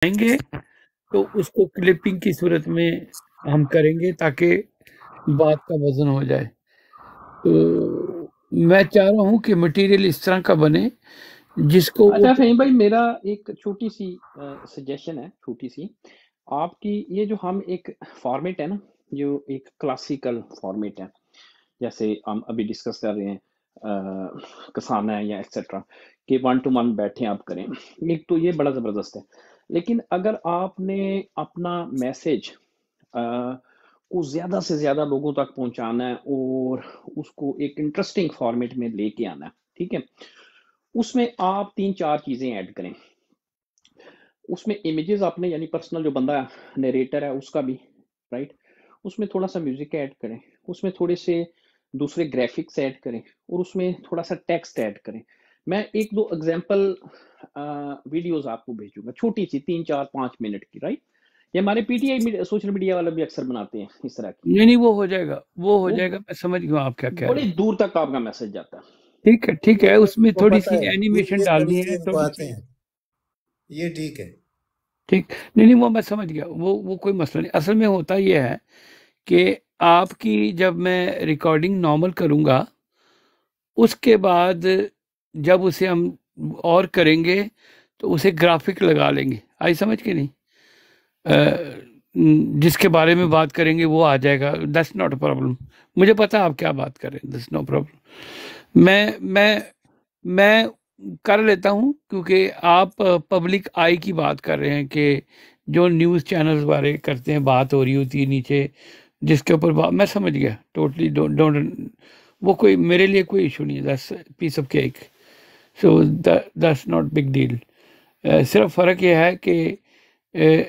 आएंगे तो उसको क्लिपिंग की सूरत में हम करेंगे ताकि बात का वजन हो जाए। तो मैं चाह रहा हूँ कि मटेरियल इस तरह का बने जिसको वो अच्छा फहीम भाई, मेरा एक छोटी सी सजेशन है, छोटी सी। आपकी ये जो हम एक फॉर्मेट है ना, जो एक क्लासिकल फॉर्मेट है, जैसे हम अभी डिस्कस कर रहे हैं कसाना है या एक्सेट्रा, कि वन टू वन बैठे आप करें, एक तो ये बड़ा ज़बरदस्त है। लेकिन अगर आपने अपना मैसेज को ज़्यादा से ज़्यादा लोगों तक पहुंचाना है और उसको एक इंटरेस्टिंग फॉर्मेट में लेके आना है, ठीक है, उसमें आप तीन चार चीज़ें ऐड करें। उसमें इमेजेस आपने, यानी पर्सनल जो बंदा नरेटर है उसका भी, राइट, उसमें थोड़ा सा म्यूजिक ऐड करें, उसमें थोड़े से दूसरे ग्राफिक्स ऐड करें, और उसमें थोड़ा सा टेक्स्ट ऐड करें। मैं एक दो एग्जांपल वीडियोस आपको भेजूंगा, छोटी सी 3 4 5 मिनट की, राइट। ये हमारे पीटीआई सोशल मीडिया वाले भी अक्सर बनाते हैं इस तरह की। नहीं नहीं, वो हो जाएगा, वो हो वो जाएगा, मैं समझ गया आप क्या कह रहे बड़ी हैं। दूर तक आपका मैसेज जाता है। ठीक है ठीक है, उसमें वो थोड़ी पता सी है, एनिमेशन ये थोड़ी डालनी है, सी थोड़ी बातें सी। हैं, ये ठीक है। ठीक, नहीं नहीं, वो मैं समझ गया, वो कोई मसला नहीं। असल में होता ये है कि आपकी जब मैं रिकॉर्डिंग नॉर्मल करूंगा, उसके बाद जब उसे हम और करेंगे तो उसे ग्राफिक लगा लेंगे। आई समझ के नहीं? जिसके बारे में बात करेंगे वो आ जाएगा, दैट्स नॉट अ प्रॉब्लम। मुझे पता है आप क्या बात कर रहे हैं, दैट्स नो प्रॉब्लम। मैं कर लेता हूँ, क्योंकि आप पब्लिक आई की बात कर रहे हैं कि जो न्यूज़ चैनल्स बारे करते हैं, बात हो रही होती है नीचे, जिसके ऊपर मैं समझ गया टोटली। डोंट डोंट, वो कोई मेरे लिए कोई इशू नहीं है, that's piece of cake. So that's not big deal. सिर्फ फ़र्क यह है कि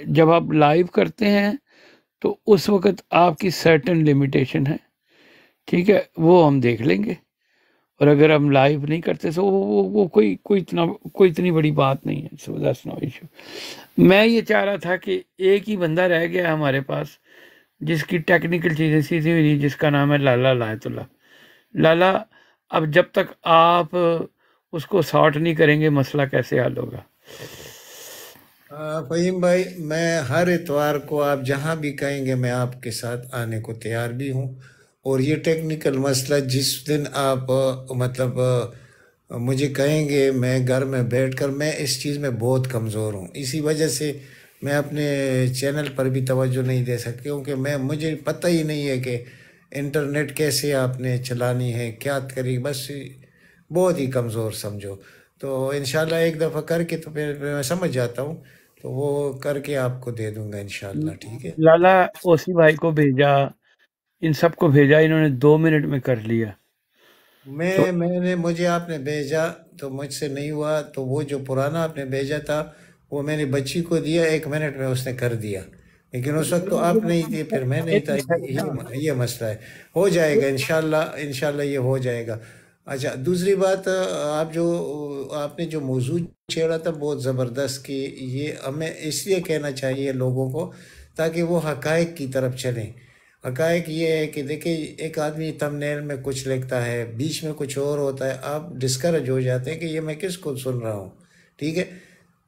जब आप लाइव करते हैं तो उस वक्त आपकी सर्टेन लिमिटेशन है, ठीक है, वो हम देख लेंगे। और अगर हम लाइव नहीं करते तो वो कोई इतनी बड़ी बात नहीं है। So that's no issue. मैं ये चाह रहा था कि एक ही बंदा रह गया है हमारे पास जिसकी टेक्निकल चीज़ें सीधी हुई नहीं, जिसका नाम है लाला लायतुल्ला। लाला, अब जब तक आप उसको सॉर्ट नहीं करेंगे मसला कैसे हल होगा? फहीम भाई, मैं हर इतवार को आप जहाँ भी कहेंगे मैं आपके साथ आने को तैयार भी हूँ। और ये टेक्निकल मसला जिस दिन आप मुझे कहेंगे, मैं घर में बैठकर, मैं इस चीज़ में बहुत कमज़ोर हूँ, इसी वजह से मैं अपने चैनल पर भी तवज्जो नहीं दे सकती, क्योंकि मुझे पता ही नहीं है कि इंटरनेट कैसे आपने चलानी है, क्या करी, बस बहुत ही कमज़ोर समझो। तो इंशाल्लाह एक दफ़ा करके तो फिर मैं समझ जाता हूँ, तो वो करके आपको दे दूंगा इंशाल्लाह, ठीक है। लाला ओसी भाई को भेजा, इन सबको भेजा, इन्होंने 2 मिनट में कर लिया। तो मैंने मुझे आपने भेजा तो मुझसे नहीं हुआ, तो वो जो पुराना आपने भेजा था वो मैंने बच्ची को दिया, 1 मिनट में उसने कर दिया। लेकिन उस वक्त तो आप नहीं थे, फिर मैं नहीं एक था, मिनट है ना। ये मसला है। हो जाएगा इंशाल्लाह, इंशाल्लाह ये हो जाएगा। अच्छा, दूसरी बात, आप जो आपने जो मौजू छेड़ा था बहुत ज़बरदस्त, कि ये हमें इसलिए कहना चाहिए लोगों को ताकि वो हकायक की तरफ चलें। हकायक ये है कि देखिए, एक आदमी थंबनेल में कुछ लिखता है, बीच में कुछ और होता है, आप डिस्करेज हो जाते हैं कि ये मैं किसको सुन रहा हूँ, ठीक है।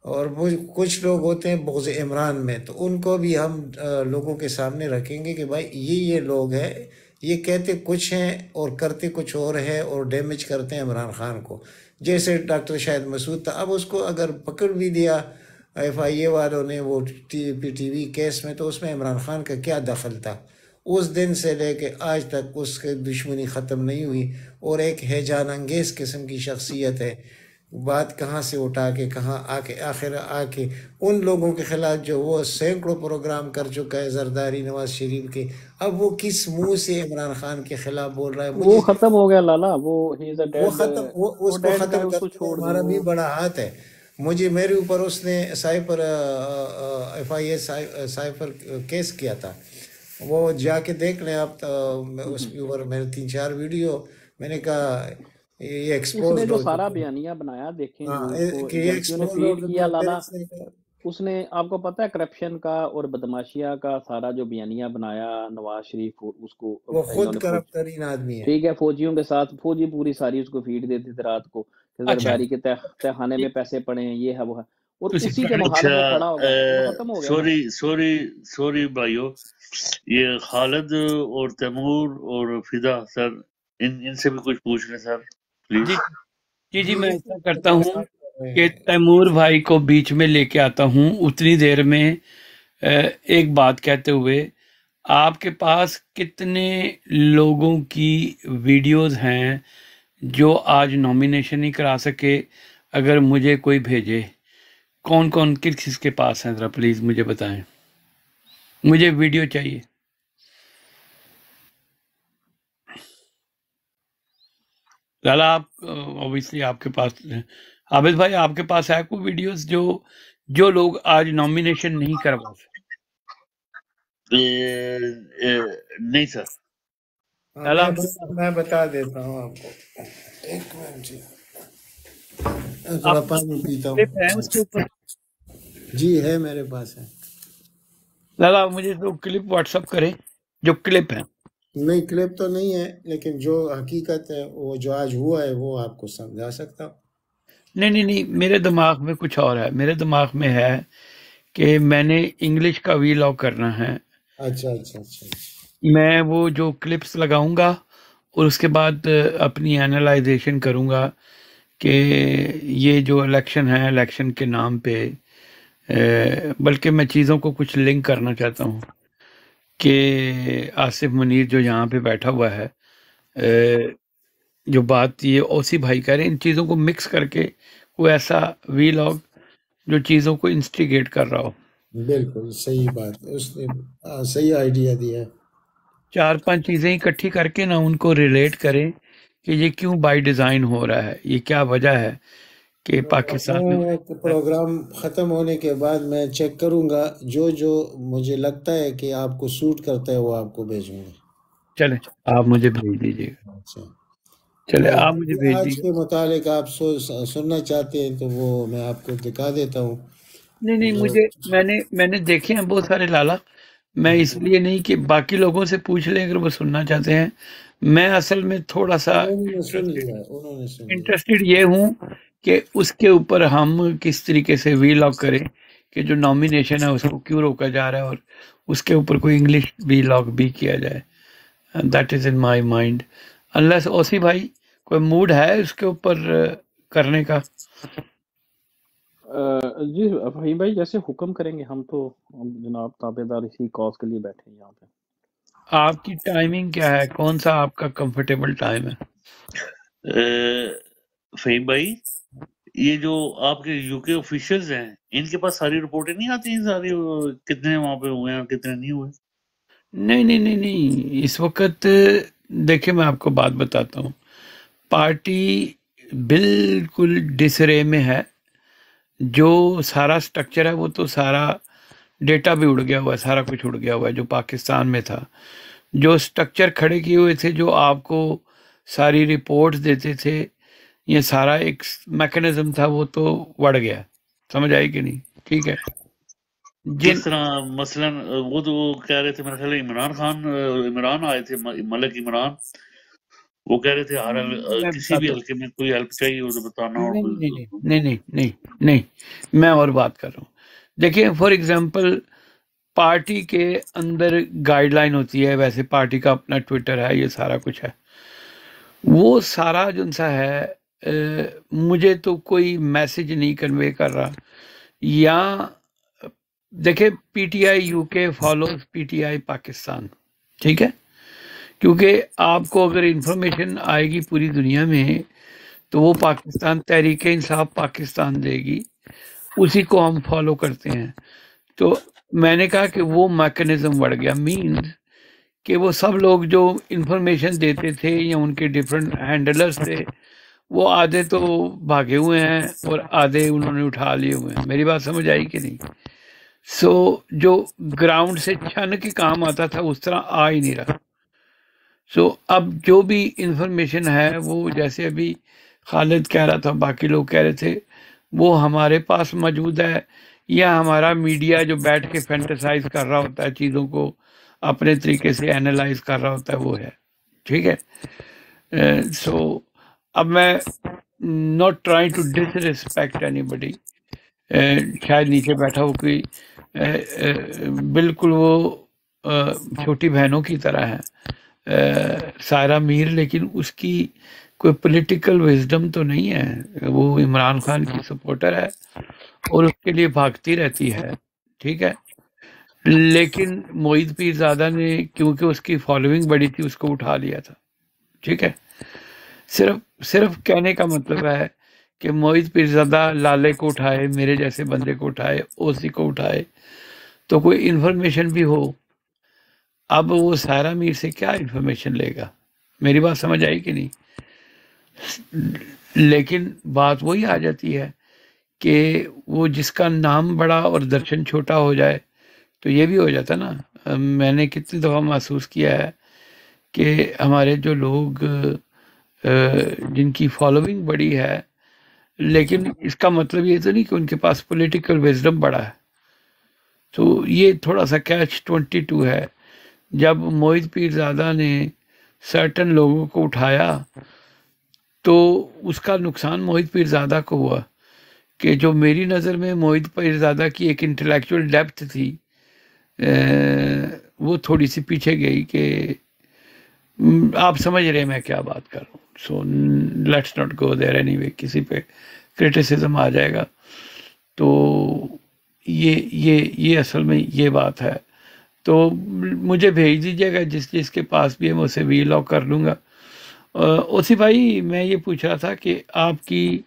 और वो कुछ लोग होते हैं बोझ इमरान में, तो उनको भी हम लोगों के सामने रखेंगे कि भाई ये लोग हैं, ये कहते कुछ हैं और करते कुछ और है, और डैमेज करते हैं इमरान खान को। जैसे डॉक्टर शाहिद मसूद था, अब उसको अगर पकड़ भी दिया FIA वालों ने, वो टीवी केस में, तो उसमें इमरान खान का क्या दखल था? उस दिन से लेके आज तक उसकी दुश्मनी ख़त्म नहीं हुई, और एक हैजान अंगेज किस्म की शख्सियत है। बात कहाँ से उठा के कहाँ आके आखिर आके उन लोगों के खिलाफ जो वो सैकड़ों प्रोग्राम कर चुका है, जरदारी, नवाज शरीफ के, अब वो किस मुंह से इमरान खान के खिलाफ बोल रहा है? वो मुझे खत्म हो गया लाला, वो ही इज अ वो डेड, खत्म, वो वो उसको डेड है, खत्म उसको करने में छोड़ दो। हमारा भी बड़ा हाथ है। मुझे, मेरे ऊपर उसने साइफर FIA साइफर केस किया था, वो जाके देख लें आप, तो उसके ऊपर मेरे 3 4 वीडियो, मैंने कहा ये इसने एक्सपोज जो हो सारा चुका है। बयानिया बनाया, देखें हाँ, जो उसको कि ये एजेंसियों ने एक्सपोज हो फीड चुका किया है, फिर लाला, इसने कहा। उसने, आपको पता है, करप्शन का और बदमाशिया का सारा जो बयानिया बनाया नवाज शरीफ, उसको वो खुद इन्होंने फौज, करप्ट तरीन आदमी है। ठीक है, फौजियों के साथ, फौजी पूरी सारी उसको फीड देते थे रात को कि अच्छा, जरदारी के तहखाने में एक पैसे पड़े हैं, ये है वो है। और ਤੁਸੀਂ उसी के पुराने मुहालत में अच्छा खड़ा हो गया तो खत्म हो गया ना। सॉरी सॉरी सॉरी भाइयों, ये खालिद और तैमूर और फिदा सर, इनसे भी कुछ पूछ लें सर जी प्लीज। जी जी मैं ये ऐसा तो करता जो हूँ आप कर रहे कि हैं तैमूर भाई को बीच में लेके आता हूँ उतनी देर में। एक बात कहते हुए, आपके पास कितने लोगों की वीडियोस हैं जो आज नॉमिनेशन नहीं करा सके? अगर मुझे कोई भेजे, कौन कौन किस किसके पास हैं, ज़रा प्लीज़ मुझे बताएं। मुझे वीडियो चाहिए। लाला, आप ऑब्वियसली आपके पास, आबिद भाई आपके पास है कोई वीडियोस जो जो लोग आज नॉमिनेशन नहीं करवा सकते? नहीं सर। हाँ, लाला, मैं बता देता हूँ आपको। एक मिनट जी, थोड़ा आप पानी पीता क्लिप है हूँ। उसके ऊपर? जी है, मेरे पास है। लाला, मुझे तो क्लिप व्हाट्सअप करें, जो क्लिप है। नहीं, क्लिप तो नहीं है, लेकिन जो हकीकत है, वो जो आज हुआ है, वो आपको समझा सकता हूँ। नहीं नहीं नहीं, मेरे दिमाग में कुछ और है। मेरे दिमाग में है कि मैंने इंग्लिश का वीलॉग करना है। अच्छा अच्छा अच्छा। मैं वो जो क्लिप्स लगाऊंगा और उसके बाद अपनी एनालाइजेशन करूंगा कि ये जो इलेक्शन है, इलेक्शन के नाम पे, बल्कि मैं चीज़ों को कुछ लिंक करना चाहता हूँ कि आसिफ मुनीर जो यहाँ पे बैठा हुआ है, जो बात ये ओसी भाई कह रहे हैं, इन चीज़ों को मिक्स करके कोई ऐसा वीलॉग जो चीज़ों को इंस्टिगेट कर रहा हो। बिल्कुल सही बात, उसने सही आइडिया दिया है। 4-5 चीज़ें इकट्ठी करके ना उनको रिलेट करें कि ये क्यों बाय डिज़ाइन हो रहा है, ये क्या वजह है कि पाकिस्तान में। मैं प्रोग्राम ख़त्म होने के बाद मैं चेक करूंगा, जो जो मुझे लगता है कि आपको सूट करता है, वो आपको भेजूंगा। चले, आप मुझे भेज दीजिएगा। अच्छा, चले, और आप मुझे भेज आज दीजिए। के मुतालिक आप सुनना चाहते हैं तो वो मैं आपको दिखा देता हूँ। नहीं नहीं, जो मुझे मैंने देखे हैं बहुत सारे लाला। मैं इसलिए नहीं कि बाकी लोगों से पूछ लें अगर वो सुनना चाहते हैं। मैं असल में थोड़ा सा उन्होंने सुन लिया, उन्होंने सुन लिया। इंटरेस्टेड ये हूँ कि उसके ऊपर हम किस तरीके से वीलॉग करें कि जो नॉमिनेशन है उसको क्यों रोका जा रहा है, और उसके ऊपर कोई इंग्लिश वीलॉग भी किया जाए। That is in my mind. Unless OC भाई कोई मूड है उसके ऊपर करने का। जी फहीम भाई, जैसे हुक्म करेंगे हम तो, हम जनाब ताबेदार इसी कॉज के लिए बैठे हैं यहाँ पे। आपकी टाइमिंग क्या है? कौन सा आपका कंफर्टेबल टाइम है? फहीम भाई, ये जो आपके यूके ऑफिशियल्स हैं, इनके पास सारी रिपोर्टें नहीं आती हैं सारी, कितने वहां पे हुए हैं और कितने नहीं हुए? नहीं नहीं नहीं नहीं, इस वक्त देखिए मैं आपको बात बताता हूँ। पार्टी बिल्कुल डिसरे में है। जो सारा स्ट्रक्चर है वो तो सारा डेटा भी उड़ गया हुआ है, सारा कुछ उड़ गया हुआ है जो पाकिस्तान में था। जो स्ट्रक्चर खड़े किए हुए थे, जो आपको सारी रिपोर्ट्स देते थे, ये सारा एक मैकेनिज्म था, वो तो बढ़ गया। समझ आई कि नहीं? ठीक है। जिन किस तरह? मसलन वो तो कह रहे थे, मेरे ख्याल इमरान आए थे, मलिक इमरान, वो कह रहे थे हर मैं किसी भी बताता हूँ। हल्के में कोई हेल्प चाहिए हो तो बताना। और नहीं नहीं नहीं नहीं नहीं नहीं नहीं, मैं और बात कर रहा हूँ। देखिए, फॉर एग्जांपल, पार्टी के अंदर गाइडलाइन होती है, वैसे पार्टी का अपना ट्विटर है, ये सारा कुछ है। वो सारा जो सा है, मुझे तो कोई मैसेज नहीं कन्वे कर रहा। या देखिए, PTI UK follows PTI Pakistan, ठीक है? क्योंकि आपको अगर इंफॉर्मेशन आएगी पूरी दुनिया में तो वो पाकिस्तान, तहरीक इंसाफ पाकिस्तान देगी, उसी को हम फॉलो करते हैं। तो मैंने कहा कि वो मैकेनिज्म बढ़ गया, मीन्स कि वो सब लोग जो इंफॉर्मेशन देते थे या उनके डिफरेंट हैंडलर्स थे, वो आधे तो भागे हुए हैं और आधे उन्होंने उठा लिए हुए हैं। मेरी बात समझ आई कि नहीं? सो जो ग्राउंड से छन के काम आता था उस तरह आ ही नहीं रहा। सो अब जो भी इंफॉर्मेशन है, वो जैसे अभी खालिद कह रहा था, बाकी लोग कह रहे थे, वो हमारे पास मौजूद है, या हमारा मीडिया जो बैठ के फैंटेसाइज कर रहा होता है, चीज़ों को अपने तरीके से एनालाइज कर रहा होता है, वो है। ठीक है? सो अब मैं not trying to disrespect anybody, शायद नीचे बैठा हो कोई बिल्कुल वो छोटी बहनों की तरह है सायरा मीर, लेकिन उसकी कोई पॉलिटिकल विजडम तो नहीं है। वो इमरान खान की सपोर्टर है और उसके लिए भागती रहती है, ठीक है। लेकिन मोहित पीरजादा ने, क्योंकि उसकी फॉलोइंग बड़ी थी, उसको उठा लिया था, ठीक है। सिर्फ सिर्फ कहने का मतलब है कि मोहित पीरजादा लाले को उठाए, मेरे जैसे बंदे को उठाए, ओसी को उठाए, तो कोई इन्फॉर्मेशन भी हो। अब वो सायरा मीर से क्या इन्फॉर्मेशन लेगा? मेरी बात समझ आई कि नहीं? लेकिन बात वही आ जाती है कि वो जिसका नाम बड़ा और दर्शन छोटा हो जाए तो ये भी हो जाता ना। मैंने कितनी दफ़ा महसूस किया है कि हमारे जो लोग जिनकी फॉलोइंग बड़ी है, लेकिन इसका मतलब ये तो नहीं कि उनके पास पॉलिटिकल विजडम बड़ा है। तो ये थोड़ा सा catch-22 है। जब मोहित पीरजादा ने सर्टन लोगों को उठाया तो उसका नुकसान मोहित पीरजादा को हुआ कि जो मेरी नज़र में मोहित पीरजादा की एक इंटेलेक्चुअल डेप्थ थी वो थोड़ी सी पीछे गई कि आप समझ रहे हैं मैं क्या बात कर रहा हूँ। So let's not go there anyway, किसी पे क्रिटिसिज्म आ जाएगा। तो ये असल में ये बात है। तो मुझे भेज दीजिएगा, जिसके पास भी है मैं उसे वी लॉक कर लूँगा। ओसी भाई, मैं ये पूछ रहा था कि आपकी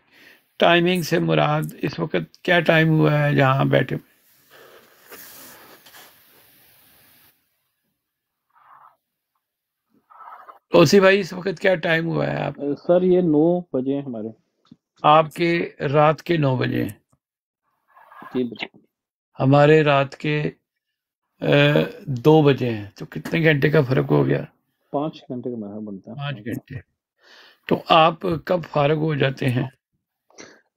टाइमिंग से मुराद इस वक्त क्या टाइम हुआ है जहाँ बैठे? ओसी भाई, इस वक्त क्या टाइम हुआ है आप? सर ये 9 बजे हैं हमारे। आपके रात के 9 बजे हैं, जी बिल्कुल। हमारे रात के 2 बजे हैं। तो कितने घंटे का फर्क हो गया? 5 घंटे का मेरा बनता है। 5 घंटे। तो आप कब फारग हो जाते हैं?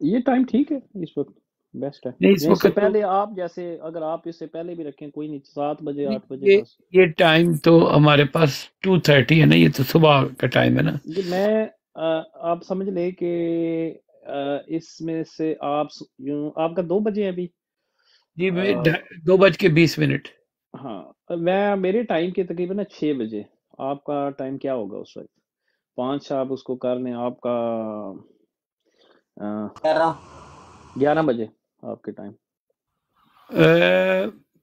ये टाइम ठीक है, इस वक्त बेस्ट है। नहीं, इस या इससे वक्त तो पहले आप जैसे, अगर आप इससे पहले भी रखें कोई नहीं, 7 बजे 8 बजे ये बस। ये टाइम तो हमारे पास 2:30 है ना, ये तो सुबह का टाइम है ना। जी मैं आप समझ ले कि इसमें से आप यूं आपका 2 बजे है अभी। जी, मैं अ, 2:20। हाँ, मैं मेरे टाइम के तकरीबन ना 6 बजे। आपका टाइम क्या होगा उस वक्त? 5 आप उसको कर लें, आपका 11 बजे आपके टाइम।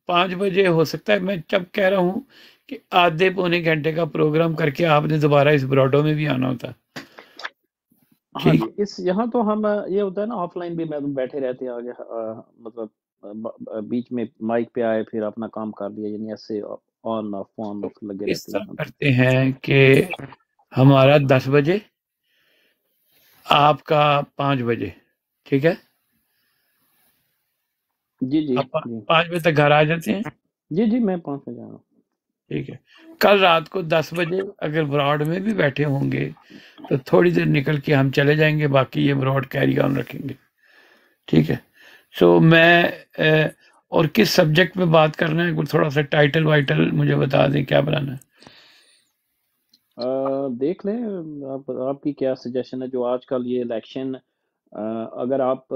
5 बजे हो सकता है। मैं जब कह रहा हूँ कि आधे पौने घंटे का प्रोग्राम करके आपने दोबारा इस ब्रॉडो में भी आना होता। हाँ ठीक। जी, इस यहाँ तो हम ये होता है ना, ऑफलाइन भी मैं बैठे रहते हैं आगे, मतलब बीच में माइक पे आए फिर अपना काम कर लिया, यानी ऐसे ऑन ऑफ लगे इस रहते हैं तरह यहाँ पे। करते हैं कि हमारा 10 बजे, आपका 5 बजे, ठीक है। जी जी आप जी 5 बजे तक घर आ जाते हैं, जी जी, मैं 5 बजे आ रहा हूँ। ठीक है। कल रात को 10 बजे अगर ब्रॉड में भी बैठे होंगे तो थोड़ी देर निकल के हम चले जाएंगे, बाकी ये ब्रॉड कैरी ऑन रखेंगे, ठीक है। सो मैं और किस सब्जेक्ट में बात करना है, कुछ थोड़ा सा टाइटल वाइटल मुझे बता दें, क्या बनाना है? देख लें, आपकी क्या सजेशन है? जो आजकल ये इलेक्शन, अगर आप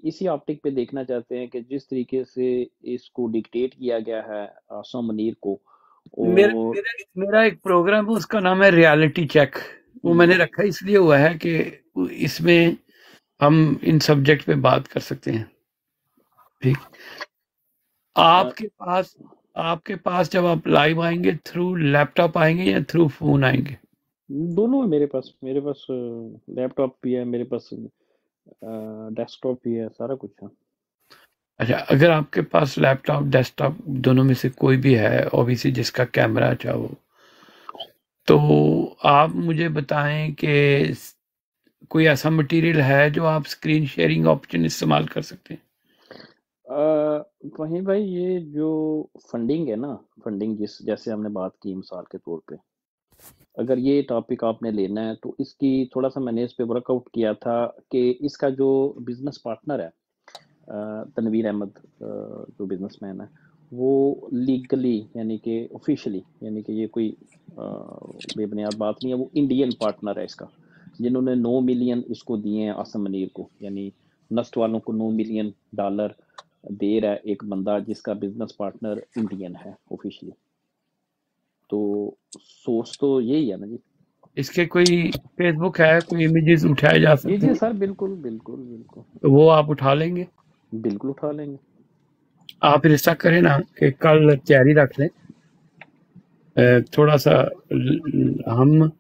इसी ऑप्टिक पे देखना चाहते हैं कि जिस तरीके से इसको डिक्टेट किया गया है आसम मुनीर को, मेरा और मेरा मेरा एक प्रोग्राम है, उसका नाम है रियलिटी चेक। वो मैंने रखा इसलिए हुआ है कि इसमें हम इन सब्जेक्ट पे बात कर सकते हैं, ठीक। आपके पास जब आप लाइव आएंगे, थ्रू लैपटॉप आएंगे या थ्रू फोन आएंगे? दोनों है मेरे पास लैपटॉप भी है, मेरे पास डेस्कटॉप भी है, सारा कुछ है। अच्छा, अगर आपके पास लैपटॉप डेस्कटॉप दोनों में से कोई भी है, ओबीसी जिसका कैमरा अच्छा हो, तो आप मुझे बताएं कि कोई ऐसा मटेरियल है जो आप स्क्रीन शेयरिंग ऑप्शन इस्तेमाल कर सकते हैं। वहीं भाई, ये जो फंडिंग है ना, फंडिंग जैसे हमने बात की मिसाल के तौर पे, अगर ये टॉपिक आपने लेना है तो इसकी थोड़ा सा मैंने इस पे वर्कआउट किया था कि इसका जो बिजनेस पार्टनर है, तनवीर अहमद, जो बिजनेसमैन है, वो लीगली यानी कि ऑफिशियली, यानी कि ये कोई बेबुनियाद बात नहीं है, वो इंडियन पार्टनर है इसका, जिन्होंने 9 मिलियन इसको दिए हैं आसम मनीर को, यानी नस्ट वालों को $9 मिलियन दे रहा है एक बंदा जिसका बिजनेस पार्टनर इंडियन है ऑफिशियली। तो सोर्स तो यही है ना जी। इसके कोई फेसबुक है, कोई इमेजेस उठाए जा जी सकते जी हैं? सर, बिल्कुल बिल्कुल बिल्कुल तो वो आप उठा लेंगे? बिल्कुल उठा लेंगे। आप ऐसा करें ना कि कल तैयारी रख लें, थोड़ा सा हम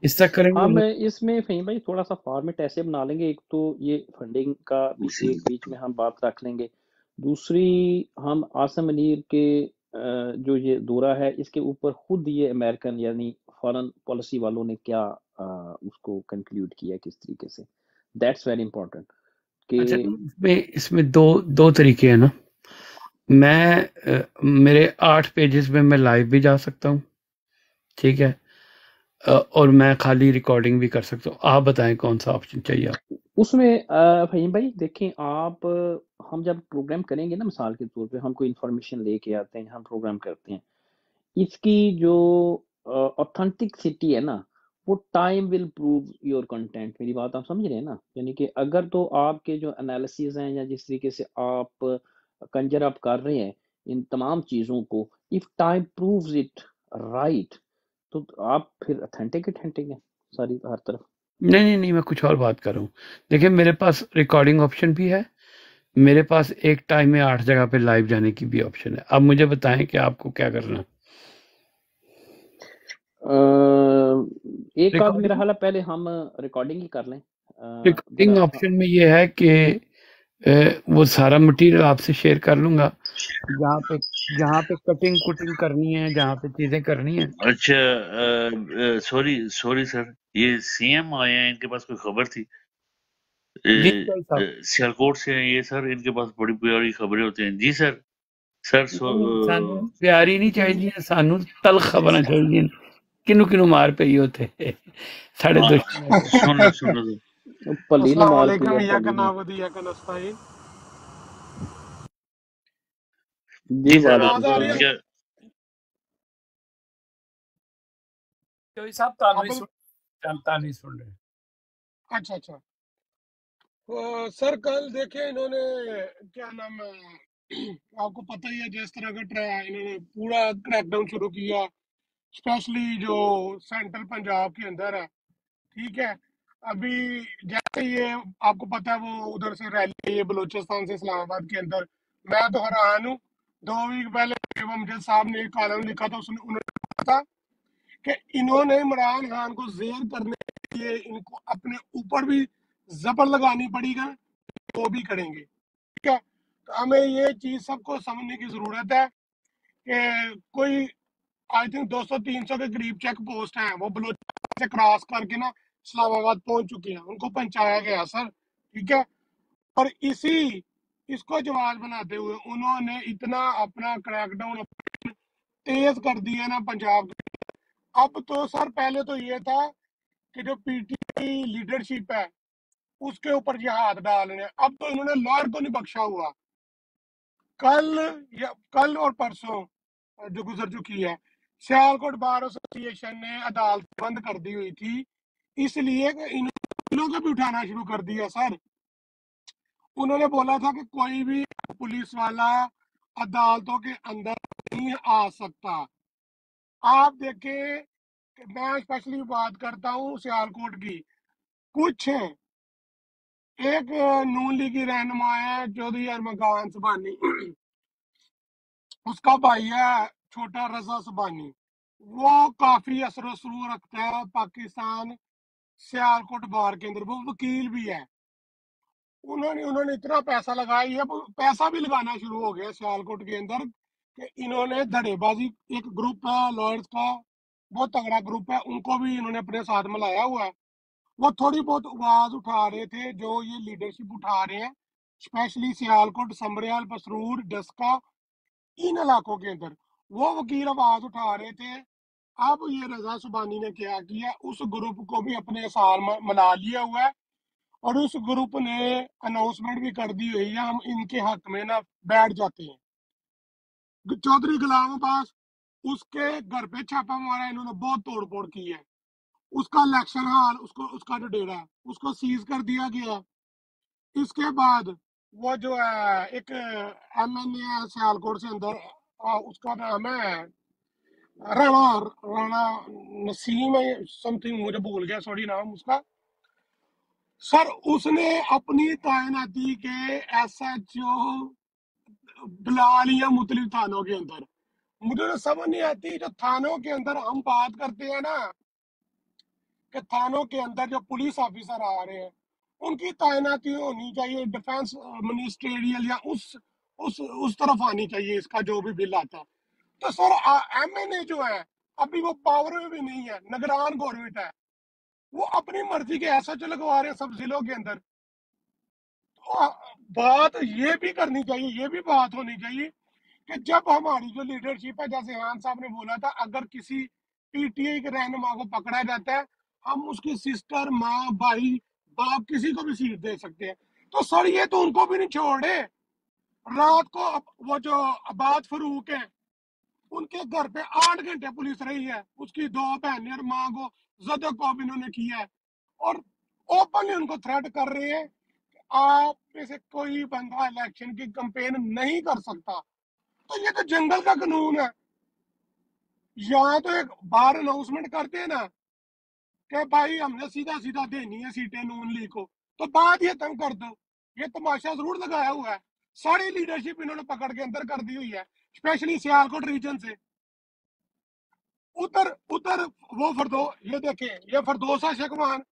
इस तरह हाँ, करेंगे। मैं इसमें फ़हीम भाई थोड़ा सा फॉर्मेट ऐसे बना लेंगे, एक तो ये फंडिंग का भी एक बीच में हम बात रख लेंगे, दूसरी हम आसम मनीर के जो ये दौरा है इसके ऊपर खुद ये अमेरिकन यानी फॉरेन पॉलिसी वालों ने क्या उसको कंक्लूड किया किस तरीके से, दैट्स वेरी इंपॉर्टेंट अच्छा, कि इसमें दो तरीके हैं ना। मैं मेरे 8 पेजेस में मैं लाइव भी जा सकता हूँ, ठीक है, और मैं खाली रिकॉर्डिंग भी कर सकता हूँ। आप बताएं कौन सा ऑप्शन चाहिए आपको? उसमें फहीम भाई देखें आप, हम जब प्रोग्राम करेंगे ना, मिसाल के तौर पे हम कोई इंफॉर्मेशन लेके आते हैं, हम प्रोग्राम करते हैं, इसकी जो ऑथेंटिसिटी है ना, वो time will prove your content. मेरी बात आप समझ रहे हैं ना, यानी कि अगर तो आपके जो एनालिसिस हैं या जिस तरीके से आप कंजर अप कर रहे हैं इन तमाम चीज़ों को, if time proves it right, तो आप फिर अथेंटिक हैं सारी हर तरफ। नहीं, मैं कुछ और बात कर रहा हूँ। देखिए, मेरे पास रिकॉर्डिंग ऑप्शन भी है, मेरे पास एक टाइम में 8 जगह पे लाइव जाने की भी ऑप्शन है। अब मुझे बताएं कि आपको क्या करना है। एक आध मेरा रिकॉर्डिंग ख्याल है पहले हम रिकॉर्डिंग ही कर लें। रिकॉर्डिंग जरा ऑप्शन में ये है कि वो सारा मटेरियल आपसे शेयर कर लूंगा, जहाँ पे कटिंग कुटिंग करनी है, जहाँ पे चीजें करनी है। अच्छा, सॉरी सर, ये सीएम आए हैं, इनके पास कोई खबर थी? जी साहब, सियालकोट से हैं ये सर, इनके पास बड़ी प्यारी खबरें होती हैं। जी सर। सर सानू प्यारी नहीं चाहिए, सानू तलख खबरां चाहिए। किनू मार पई होते साढ़े दुश्मन को। सुनो सुनो तो। भली ने अस्सलाम मार पी वालेकुम है, या भली ने। कनावदी या कनस्ताइन। जी जी सर, वालेकुम आवाज आ रही है? सलाम। क्या तो साहब तानू ही अब तानू ही सुन रहे हैं। अच्छा अच्छा। सर कल देखे इन्होंने क्या नाम है, आपको पता ही है जिस तरह का इन्होंने पूरा क्रैकडाउन शुरू किया, स्पेशली जो सेंट्रल पंजाब के अंदर है। ठीक है, अभी जैसे ये आपको पता है वो उधर से रैली है बलूचिस्तान से इस्लामाबाद के अंदर। मैं तो हैरान हूँ, 2 वीक पहले अमजद साहब ने एक कॉलम लिखा था, उसने उन्होंने कहा था कि इन्होंने इमरान खान को जेर करने के लिए इनको अपने ऊपर भी जबर लगानी पड़ेगा, वो भी करेंगे। ठीक है, तो हमें ये चीज सबको समझने की जरूरत है कि कोई आई थिंक 200-300 के करीब चेक पोस्ट हैं, वो बलोचिस्तान से क्रॉस करके ना इस्लामाबाद पहुंच चुके हैं, उनको पहुंचाया गया सर। ठीक है, और इसको जवाब बनाते हुए उन्होंने इतना अपना क्रैकडाउन तेज कर दिया ना पंजाब। अब तो सर पहले तो ये था कि जो पीटीआई लीडरशिप है उसके ऊपर ये हाथ डालने, अब तो इन्होंने लॉयर को नहीं बख्शा हुआ। कल और परसों जो गुजर चुकी है, सियालकोट बार एसोसिएशन ने अदालत बंद कर दी हुई थी, इसलिए कि इन्होंने को भी उठाना शुरू कर दिया सर। उन्होंने बोला था कि कोई भी पुलिस वाला अदालतों के अंदर नहीं आ सकता। आप देखें, मैं स्पेशली बात करता हूँ सियालकोट की, कुछ एक नून लीग की रहनुमा है चौधरी अरमकान सुबानी, उसका भाई है छोटा रजा सुबानी, वो काफी असर रखता है पाकिस्तान सियालकोट बार के अंदर, वो वकील भी है। उन्होंने इतना पैसा लगाया है, पैसा भी लगाना शुरू हो गया सियालकोट के अंदर कि इन्होंने धड़ेबाजी, एक ग्रुप है लॉयर्स का, बहुत तगड़ा ग्रुप है, उनको भी इन्होंने अपने साथ मिलाया हुआ है। वो थोड़ी बहुत आवाज उठा रहे थे, जो ये लीडरशिप उठा रहे हैं, स्पेशली सियालकोट, समरियाल, पसरूर, डस्का, इन इलाकों के अंदर वो वकील आवाज उठा रहे थे। अब ये रजा सुबानी ने क्या किया, उस ग्रुप को भी अपने साथ मिला लिया हुआ है, और उस ग्रुप ने अनाउंसमेंट भी कर दी हुई है, हम इनके हक में ना बैठ जाते हैं। चौधरी गुलाम अब्बास, उसके घर पे छापा मारा इन्होंने, बहुत तोड़ फोड़ की है, उसका इलेक्शन हाल, उसका जो डेरा है उसको सीज कर दिया गया। इसके बाद वो जो है एक एमएनए है सियालकोट से अंदर, उसका नाम है राणा राणा नसीम है समथिंग, मुझे भूल गया सॉरी नाम उसका। सर उसने अपनी तैनाती के एसएचओ बिलाल या मुख्तलिफ थानों के अंदर, मुझे तो समझ नहीं आती जो थानों के अंदर हम बात करते हैं ना कि थानों के अंदर जो पुलिस ऑफिसर आ रहे हैं उनकी तैनाती होनी चाहिए डिफेंस मिनिस्ट्रियल या उस तरफ आनी चाहिए, इसका जो भी बिल आता है। तो सर एमएनए जो है अभी वो पावर में भी नहीं है, निगरान गवर्नमेंट है, वो अपनी मर्जी के ऐसा लगवा रहे हैं सब जिलों के अंदर। तो बात ये भी करनी चाहिए, ये भी बात होनी चाहिए कि जब हमारी जो लीडरशिप है, जैसे हान साहब ने बोला था, अगर किसी पीटीआई के रहनुमा को पकड़ा जाता है, हम उसकी सिस्टर, माँ, भाई, बाप किसी को भी सीट दे सकते हैं। तो सर ये तो उनको भी नहीं छोड़े। रात को वो जो अबाद फरूक है उनके घर पे 8 घंटे पुलिस रही है, उसकी 2 बहनें और माँ को जद को भी इन्होंने किया है, और ओपनली उनको थ्रेट कर रहे हैं आप में से कोई बंदा इलेक्शन की कंपेन नहीं कर सकता। तो ये तो जंगल का कानून है। यहाँ तो एक बार अनाउंसमेंट करते हैं ना कि भाई हमने सीधा सीधा देनी है सीटें नून लीग को, तो बात ये तंग कर दो। ये तमाशा जरूर लगाया हुआ है, सारी लीडरशिप इन्होंने पकड़ के अंदर कर दी हुई है, स्पेशली सियालकोट रीजन से। उधर उधर वो फरदो, ये देखें, ये फरदोसा शेखवान,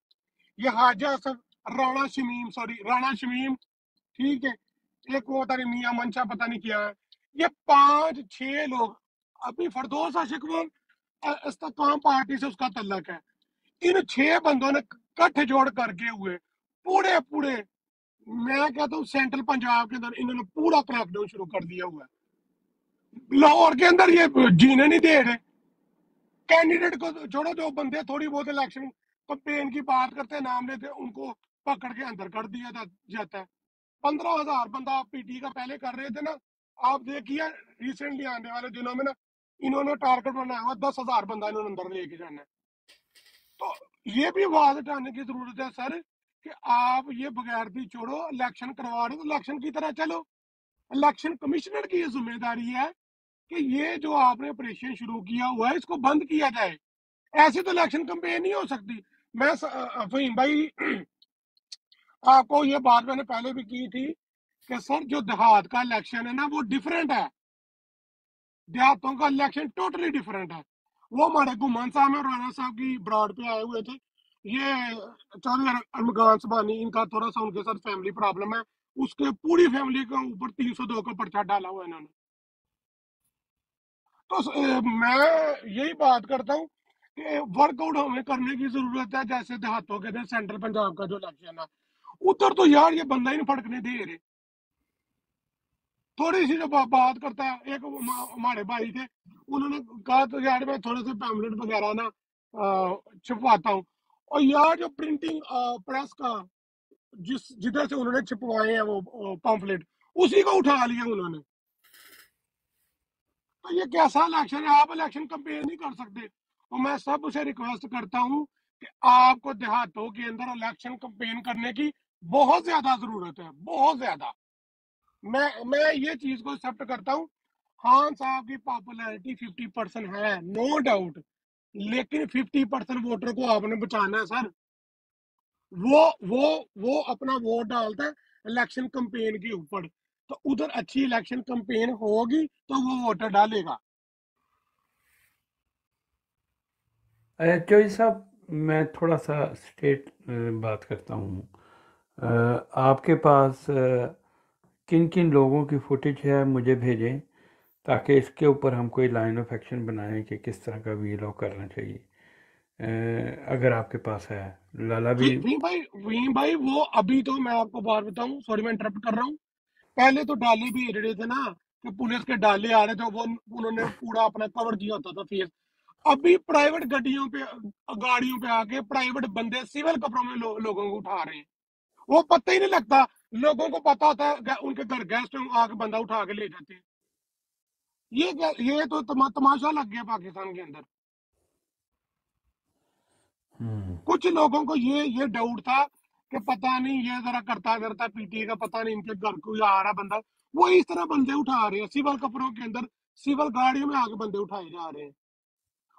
ये हाजा असफ, राणा शमीम, सॉरी राणा शमीम, ठीक है, एक वो पता नहीं मियां मंशा पता नहीं क्या है, ये 5-6 लोग। अभी फरदोस आशिक वो इस्तेकाम पार्टी से उसका तल्लक है। इन 6 बंदों ने कठ जोड़ करके हुए पूरे पूरे, मैं कहता हूँ सेंट्रल पंजाब के अंदर इन्होंने पूरा क्रैकडाउन शुरू कर दिया हुआ है। लाहौर के अंदर ये जीने नहीं दे रहे कैंडिडेट को, छोड़ो जो बंदे थोड़ी बहुत इलेक्शन कंपेन की बात करते हैं, नाम लेते हैं, उनको पकड़ के अंदर कर दिया जाता है। 15,000 बंदा आप पीटी का पहले कर रहे थे ना, आप देखिए रिसेंटली आने वाले दिनों में ना इन्होंने टारगेट बनाया हुआ 10,000 बंदा इन्होंने अंदर लेके जाना है। तो ये भी आवाज उठाने की जरूरत है सर कि आप ये बगैरती छोड़ो, इलेक्शन करवा रहे तो इलेक्शन की तरह चलो। इलेक्शन कमिश्नर की ये जिम्मेदारी है कि ये जो आपने ऑपरेशन शुरू किया हुआ है इसको बंद किया जाए। ऐसे तो इलेक्शन कंपेन नहीं हो सकती। मैं फहीम भाई आपको ये बात मैंने पहले भी की थी कि सर जो देहात का इलेक्शन है ना वो डिफरेंट है, देहातों का इलेक्शन टोटली डिफरेंट है। वो हमारे गुमान साहब और राणा साहब की ब्रॉड पे आए हुए थे, ये चौधरी अरमगान सबानी, इनका थोड़ा सा उनके साथ फैमिली प्रॉब्लम है, उसके पूरी फैमिली के ऊपर 302 का पर्चा डाला हुआ है इन्होंने। तो मैं यही बात करता हूँ कि वर्कआउट हमें करने की जरूरत है। जैसे देहातों के अंदर सेंट्रल पंजाब का जो इलेक्शन है उधर तो यार ये बंदा ही नहीं फटकने दे रहे। थोड़ी सी जो बात करता है, एक हमारे भाई थे, उन्होंने कहा तो यार मैं थोड़े से पैम्पलेट वगैरह ना छपवाता हूँ, और यार जो प्रिंटिंग प्रेस का जिधर से उन्होंने छपवाए हैं वो पैम्पलेट, उसी को उठा लिया उन्होंने। तो ये कैसा इलेक्शन है? आप इलेक्शन कंपेन नहीं कर सकते। और मैं सबसे रिक्वेस्ट करता हूँ कि आपको देहातों के अंदर इलेक्शन कंपेन करने की बहुत ज्यादा जरूरत है, बहुत ज्यादा। मैं ये चीज को एक्सेप्ट करता हूँ, खान साहब की पॉपुलैरिटी 50% है, नो डाउट, लेकिन 50% वोटर को आपने बचाना है सर। वो अपना वोट डालता है इलेक्शन कंपेन के ऊपर, तो उधर अच्छी इलेक्शन कंपेन होगी तो वो वोटर डालेगा। चौधरी साहब, मैं थोड़ा सा स्टेट बात करता हूँ। आपके पास किन किन लोगों की फुटेज है मुझे भेजें, ताकि इसके ऊपर हम कोई लाइन ऑफ एक्शन बनाएं कि किस तरह का वीलॉ करना चाहिए। अगर आपके पास है। लाला भी वी भाई वो अभी तो मैं आपको बात बताऊं, सॉरी मैं इंटरप्ट कर रहा हूँ, पहले तो डाले भी रहे थे ना कि पुलिस के डाले आ रहे थे, वो उन्होंने पूरा अपना कवर किया होता था फेस। अभी प्राइवेट गाड़ियों पे आके प्राइवेट बंदे सिविल कपड़ों में लोगों को उठा रहे हैं। वो पता ही नहीं लगता, लोगों को पता होता है उनके घर गेस्ट आके बंदा उठा के ले जाते हैं। ये तो तमाशा लग गया पाकिस्तान के अंदर। कुछ लोगों को ये डाउट था कि पता नहीं ये जरा करता करता पीटीए का, पता नहीं इनके घर को आ रहा बंदा, वो इस तरह बंदे उठा रहे हैं सिविल कपड़ों के अंदर, सिविल गाड़ियों में आके बंदे उठाए जा रहे हैं।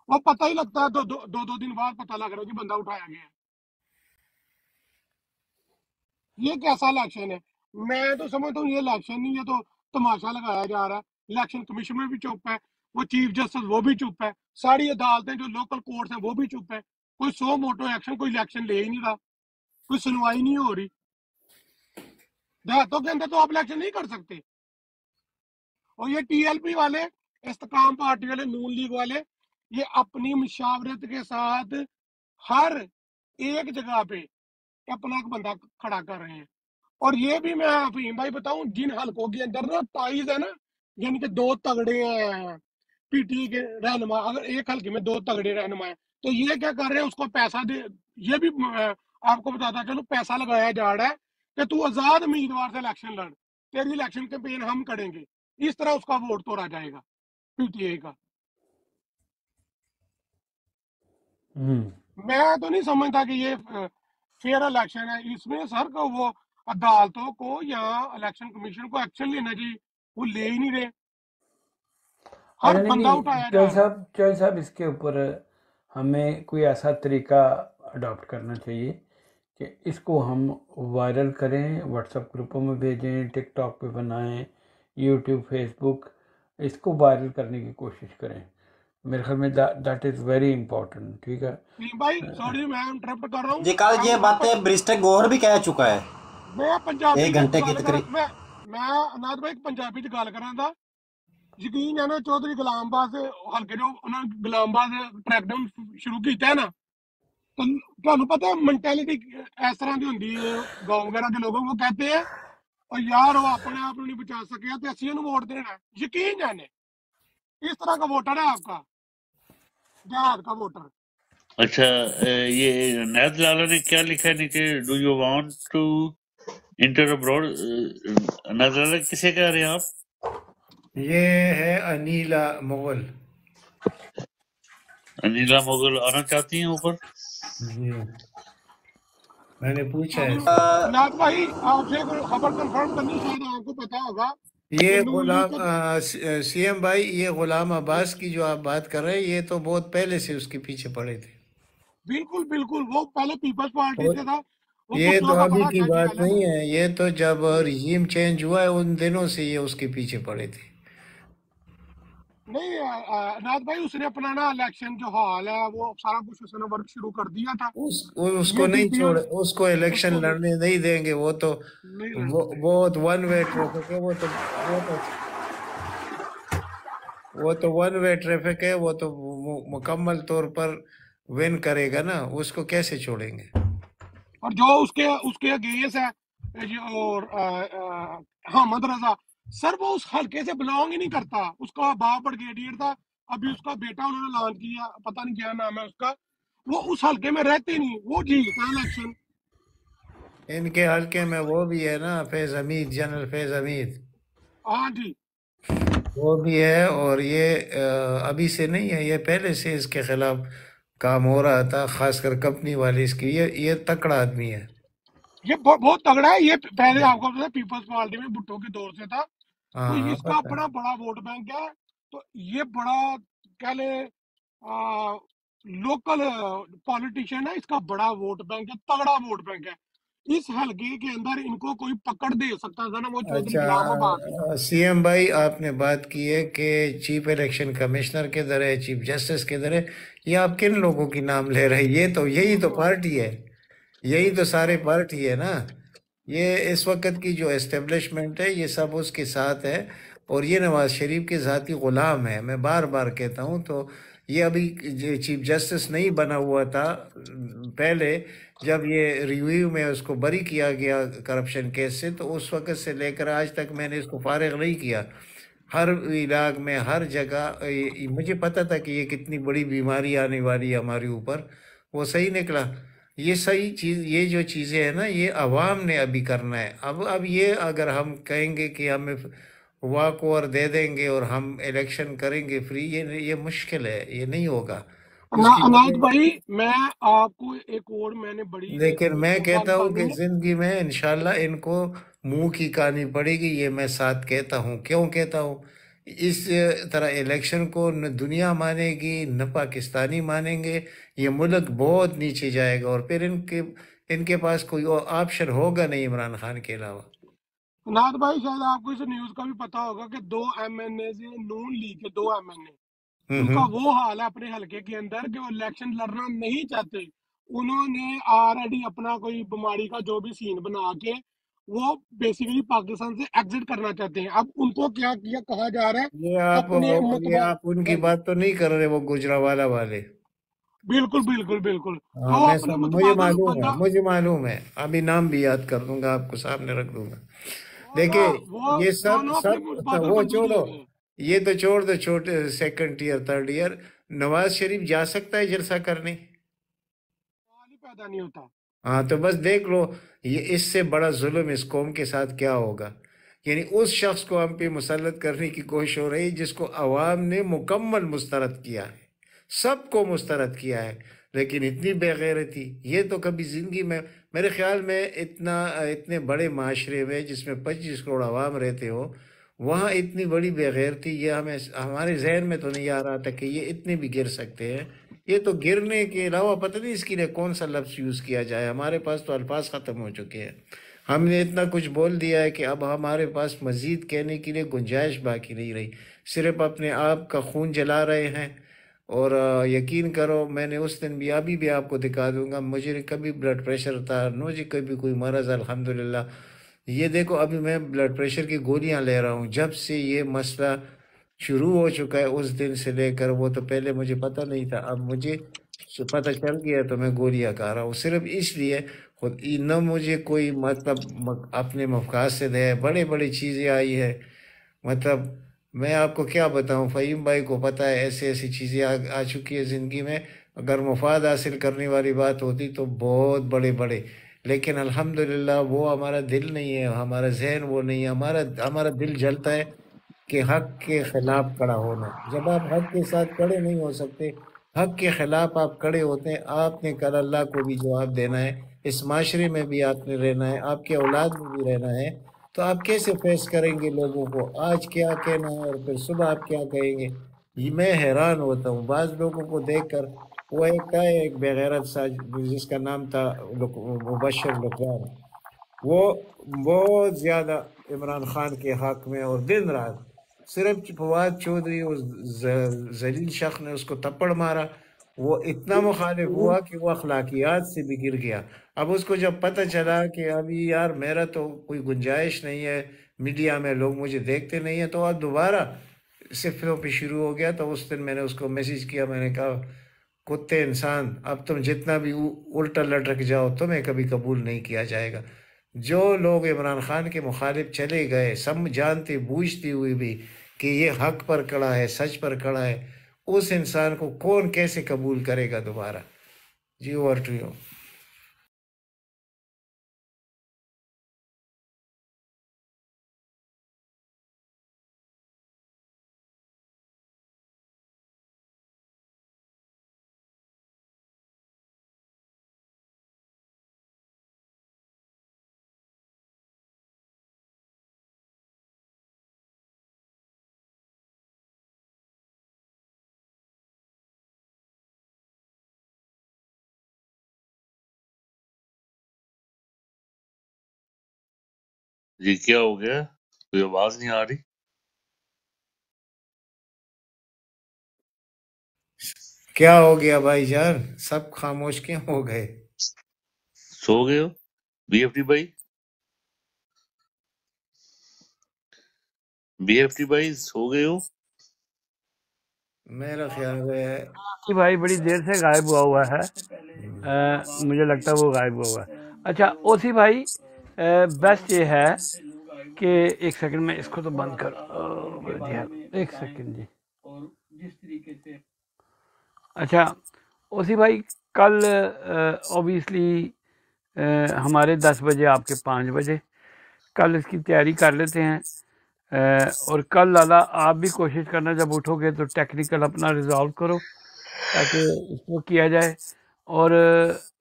वो पता ही लगता है, दो दिन बाद पता लग रहा है कि बंदा उठाया गया है। ये कैसा इलेक्शन है? मैं तो समझता हूँ ये इलेक्शन नहीं, ये तो तमाशा लगाया जा रहा है। इलेक्शन कमीशन में भी चुप है, वो चीफ जस्टिस वो भी चुप है, सारी अदालतें जो लोकल कोर्ट्स हैं वो भी चुप है। कोई सो मोटो एक्शन, कोई इलेक्शन ले ही नहीं रहा, कोई सुनवाई नहीं हो रही। देहातों के अंदर तो आप इलेक्शन नहीं कर सकते। और ये टीएलपी वाले, इस्तेकाम पार्टी वाले, नून लीग वाले, ये अपनी मुशावरत के साथ हर एक जगह पे अपना एक बंदा खड़ा कर रहे हैं। और ये भी मैं अफीम भाई बताऊं, जिन हलकों के अंदर ना ताइज है ना, यानी कि दो तगड़े हैं पीटी के रहनुमा, अगर एक हल्के में दो तगड़े रहनुमा है, तो ये क्या कर रहे हैं, उसको पैसा दे। ये भी आपको बताता चलो, पैसा लगाया जा रहा है कि तू आजाद उम्मीदवार से इलेक्शन लड़, तेरी इलेक्शन कैंपेन हम करेंगे। इस तरह उसका वोट तोड़ा जाएगा पीटीए का। मैं तो नहीं समझता कि ये फेयर इलेक्शन है। इसमें सर को वो अदालतों को या इलेक्शन कमीशन को एक्शन लेना चाहिए, वो ले ही नहीं रहे, हर अच्छा, बंदा नहीं उठाया जा रहा है। चौधरी साहब, इसके ऊपर हमें कोई ऐसा तरीका अडॉप्ट करना चाहिए कि इसको हम वायरल करें, व्हाट्सएप ग्रुपों में भेजें, टिकटॉक पे बनाएं, यूट्यूब, फेसबुक, इसको वायरल करने की कोशिश करें। मेरे ख्याल में दैट इज़ वेरी इंपॉर्टेंट। ठीक है नहीं भाई, सॉरी मैं इंटरप्ट कर रहा हूँ। जी कल ये बातें बैरिस्टर गौहर भी कह चुका है मैं पंजाबी 1 घंटे की गल कर, तकरीब। मैं अनाज भाई पंजाबी च गल करा था। यकीन है ना, चौधरी गुलामबाज हल्के जो उन्होंने गुलामबाज ट्रैकडाउन शुरू किया है ना, तो ਤੁਹਾਨੂੰ पता है मैंटेलिटी इस तरह की होंगी है गांव वगैरह के लोगों को, कहते हैं और यार वो अपने आप नहीं बचा सके तो असं वोट देना है। यकीन जाने इस तरह का वोटर है आपका, देहात का वोटर। अच्छा, ये नायब लाला ने क्या लिखा है नीचे, do you want to enter abroad? नायब लाला किसे कह रहे हैं आप? ये है अनीला मुगल। अनिला मुगल आना चाहती हैं ऊपर? जी, मैंने पूछा है। नाथ भाई आपसे एक खबर कंफर्म करनी, शायद आपको पता होगा ये कि नून लीग गुलाम का, सीएम भाई, ये गुलाम अब्बास की जो आप बात कर रहे हैं, ये तो बहुत पहले से उसके पीछे पड़े थे। बिल्कुल बिल्कुल, वो पहले पीपल्स पार्टी और से था, वो ये तो कुत्तों का अभी बड़ा की अच्छा बात खेल है। नहीं है, ये तो जब रिजीम चेंज हुआ है उन दिनों से ये उसके पीछे पड़े थे। नहीं नाथ भाई, उसने अपना ना इलेक्शन जो हाल है वो सारा कुछ उसने वर्क शुरू कर दिया था। उसको ये नहीं छोड़, डिटेल्स उसको इलेक्शन उसको लड़ने नहीं देंगे। वो तो नहीं वो लड़ने देंगे। बहुत वन वे ट्रैफिक है। वो तो वन वे ट्रैफिक है। वो तो मुकम्मल तौर पर विन करेगा ना, उसको कैसे छोड़ेंगे। और जो उसके उसके अगेंस्ट है और हामिद रजा सर, वो उस हल्के से बिलोंग ही नहीं करता। उसका बाप ब्रिगेडियर था, अभी उसका बेटा उन्होंने लॉन्च किया, पता नहीं क्या नाम है उसका, वो उस हल्के में रहते नहीं, वो जीतता इलेक्शन। इनके हल्के में वो भी है ना, फैज हमीद, जनरल फैज हमीद, हाँ जी, वो भी है। और ये अभी से नहीं है, ये पहले से इसके खिलाफ काम हो रहा था, खासकर कंपनी वाले इसकी। ये तकड़ा आदमी है। ये बहुत तगड़ा है। ये पहले आपको पता है पीपल्स पार्टी में भुट्टो के दौर से था, तो हाँ इसका पता है। अपना बड़ा वोट बैंक है। तो ये बड़ा कह ले लोकल पॉलिटिशियन है, इसका बड़ा वोट बैंक है, तगड़ा वोट बैंक है। इस हलके के अंदर इनको कोई पकड़ दे सकता था ना, वो चौधरी गुलाम अब्बास ही था। सीएम भाई, आपने बात की है कि चीफ इलेक्शन कमिश्नर किधर है, चीफ जस्टिस किधर है। ये आप किन लोगों की नाम ले रहे हैं? ये तो यही तो पार्टी है, यही तो सारे पार्टी है ना। ये इस वक्त की जो एस्टेब्लिशमेंट है, ये सब उसके साथ है। और ये नवाज शरीफ के ज़ाती ग़ुलाम है। मैं बार बार कहता हूँ। तो ये अभी चीफ जस्टिस नहीं बना हुआ था पहले, जब ये रिव्यू में उसको बरी किया गया करप्शन केस से, तो उस वक्त से लेकर आज तक मैंने इसको फारिग नहीं किया। हर इलाक में, हर जगह मुझे पता था कि ये कितनी बड़ी बीमारी आने वाली है हमारे ऊपर। वो सही निकला। ये सही चीज़, ये जो चीज़ें हैं ना, ये अवाम ने अभी करना है। अब ये अगर हम कहेंगे कि हमें वॉक ओवर दे देंगे और हम इलेक्शन करेंगे फ्री, ये मुश्किल है, ये नहीं होगा। इसकी अनायत कोई भाई, मैं आपको एक और मैंने बड़ी लेकिन मैं दिलचस्प बात कहता हूँ बता कि दूं। जिंदगी में इंशाल्लाह इनको मुंह की कहानी पड़ेगी, ये मैं साथ कहता हूँ। क्यों कहता हूँ? इस तरह इलेक्शन को न दुनिया मानेगी न पाकिस्तानी मानेंगे। ये मुल्क बहुत नीचे जाएगा और फिर इनके इनके पास कोई और ऑप्शन होगा नहीं इमरान खान के अलावा। अनायत भाई, शायद आपको इस न्यूज का भी पता होगा कि 2 MNA नून लीग के 2 MNA, उनका हम्म। वो हाल है अपने हलके के अंदर कि वो इलेक्शन लड़ना नहीं चाहते। उन्होंने ऑलरेडी अपना कोई बीमारी का जो भी सीन बना के वो बेसिकली पाकिस्तान से एग्जिट करना चाहते हैं। अब उनको क्या किया कहा जा रहा है, ये आप अपने ये मतबा। आप उनकी हाँ जी, बात तो नहीं कर रहे, वो गुजरावाला वाले। बिल्कुल बिल्कुल बिल्कुल। हाँ, तो मैं अपने सब मुझे मुतबादल मालूम है, बंदा, मुझे मालूम है। अभी नाम भी याद कर दूंगा, आपको सामने रख दूंगा। वो ना देखिए, वो ये सब दोनों अपने सब मुतबादल वो बंदूक छोड़ो, ले रहे हैं। ये तो छोड़ दो, छोटे second year third year. Nawaz Sharif जा सकता है जलसा करने? सवाल ही पैदा नहीं होता। हाँ, तो बस देख लो, ये इससे बड़ा जुल्म इस कौम के साथ क्या होगा। यानी उस शख्स को हम पे मुसल्लत करने की कोशिश हो रही, जिसको अवाम ने मुकम्मल मुस्तरद किया है, सबको मुस्तरद किया है। लेकिन इतनी बेगैरती ये तो कभी जिंदगी में, मेरे ख्याल में इतने बड़े माशरे में जिसमें 25 करोड़ अवाम रहते हो, वहाँ इतनी बड़ी बेगैरती, ये हमारे जहन में तो नहीं आ रहा था कि ये इतने भी गिर सकते हैं। ये तो गिरने के अलावा पता नहीं इसके लिए कौन सा लफ्ज़ यूज़ किया जाए। हमारे पास तो अल्फाज ख़त्म हो चुके हैं। हमने इतना कुछ बोल दिया है कि अब हमारे पास मज़ीद कहने के लिए गुंजाइश बाकी नहीं रही। सिर्फ अपने आप का खून जला रहे हैं। और यकीन करो, मैंने उस दिन भी, अभी भी आपको दिखा दूंगा, मुझे कभी ब्लड प्रेशर था, मुझे कभी कोई मरज़, अल्हम्दुलिल्लाह। ये देखो, अभी मैं ब्लड प्रेशर की गोलियां ले रहा हूँ। जब से ये मसला शुरू हो चुका है उस दिन से लेकर, वो तो पहले मुझे पता नहीं था, अब मुझे पता चल गया तो मैं गोलियां खा रहा हूँ। सिर्फ इसलिए, खुद न मुझे कोई मतलब अपने मफकासिद है, बड़े बड़ी चीज़ें आई है। मतलब मैं आपको क्या बताऊं, फ़हीम भाई को पता है, ऐसी ऐसी चीज़ें आ चुकी है ज़िंदगी में। अगर मुफाद हासिल करने वाली बात होती तो बहुत बड़े बड़े, लेकिन अल्हम्दुलिल्लाह वो हमारा दिल नहीं है, हमारा जहन वो नहीं है। हमारा हमारा दिल जलता है कि हक के खिलाफ खड़ा होना। जब आप हक के साथ खड़े नहीं हो सकते, हक के खिलाफ आप खड़े होते हैं, आपने कल अल्लाह को भी जवाब देना है, इस माशरे में भी आपने रहना है, आपके औलाद में भी रहना है। तो आप कैसे फेस करेंगे लोगों को? आज क्या कहना है और फिर सुबह आप क्या कहेंगे? ये मैं हैरान होता हूँ बाज लोगों को देखकर। वो एक था, एक बेगैरत सा, जिसका नाम था मुबशर लुकमान। वो बहुत ज्यादा इमरान खान के हक में, और दिन रात सिर्फ फवाद चौधरी, उस जलील शख्स ने उसको थप्पड़ मारा, वो इतना मुखालिफ हुआ कि वो अखलाकियात से भी गिर गया। अब उसको जब पता चला कि अभी यार मेरा तो कोई गुंजाइश नहीं है, मीडिया में लोग मुझे देखते नहीं है, तो अब दोबारा सिफरों पे शुरू हो गया। तो उस दिन मैंने उसको मैसेज किया, मैंने कहा, कुत्ते इंसान, अब तुम जितना भी उल्टा लटक जाओ, तुम्हें कभी कबूल नहीं किया जाएगा। जो लोग इमरान खान के मुखालिफ चले गए, सब जानते बूझते हुए भी कि ये हक पर खड़ा है, सच पर खड़ा है, उस इंसान को कौन कैसे कबूल करेगा दोबारा? जी, ओवर टू यू। जी क्या हो गया? कोई आवाज नहीं आ रही। क्या हो गया भाईजान? सब खामोश क्यों हो गए? सो गए हो बीएफटी भाई? बीएफटी भाई सो गए हो? मेरा ख्याल है कि भाई बड़ी देर से गायब हुआ है। मुझे लगता है वो गायब हुआ है। अच्छा ओसी भाई, बेस्ट ये है कि एक सेकंड में इसको तो बंद कर दिया, एक सेकंड जी। अच्छा ओसी भाई, कल ऑब्वियसली हमारे 10 बजे, आपके 5 बजे, कल इसकी तैयारी कर लेते हैं। और कल लाला आप भी कोशिश करना, जब उठोगे तो टेक्निकल अपना रिजॉल्व करो, ताकि इसको किया जाए। और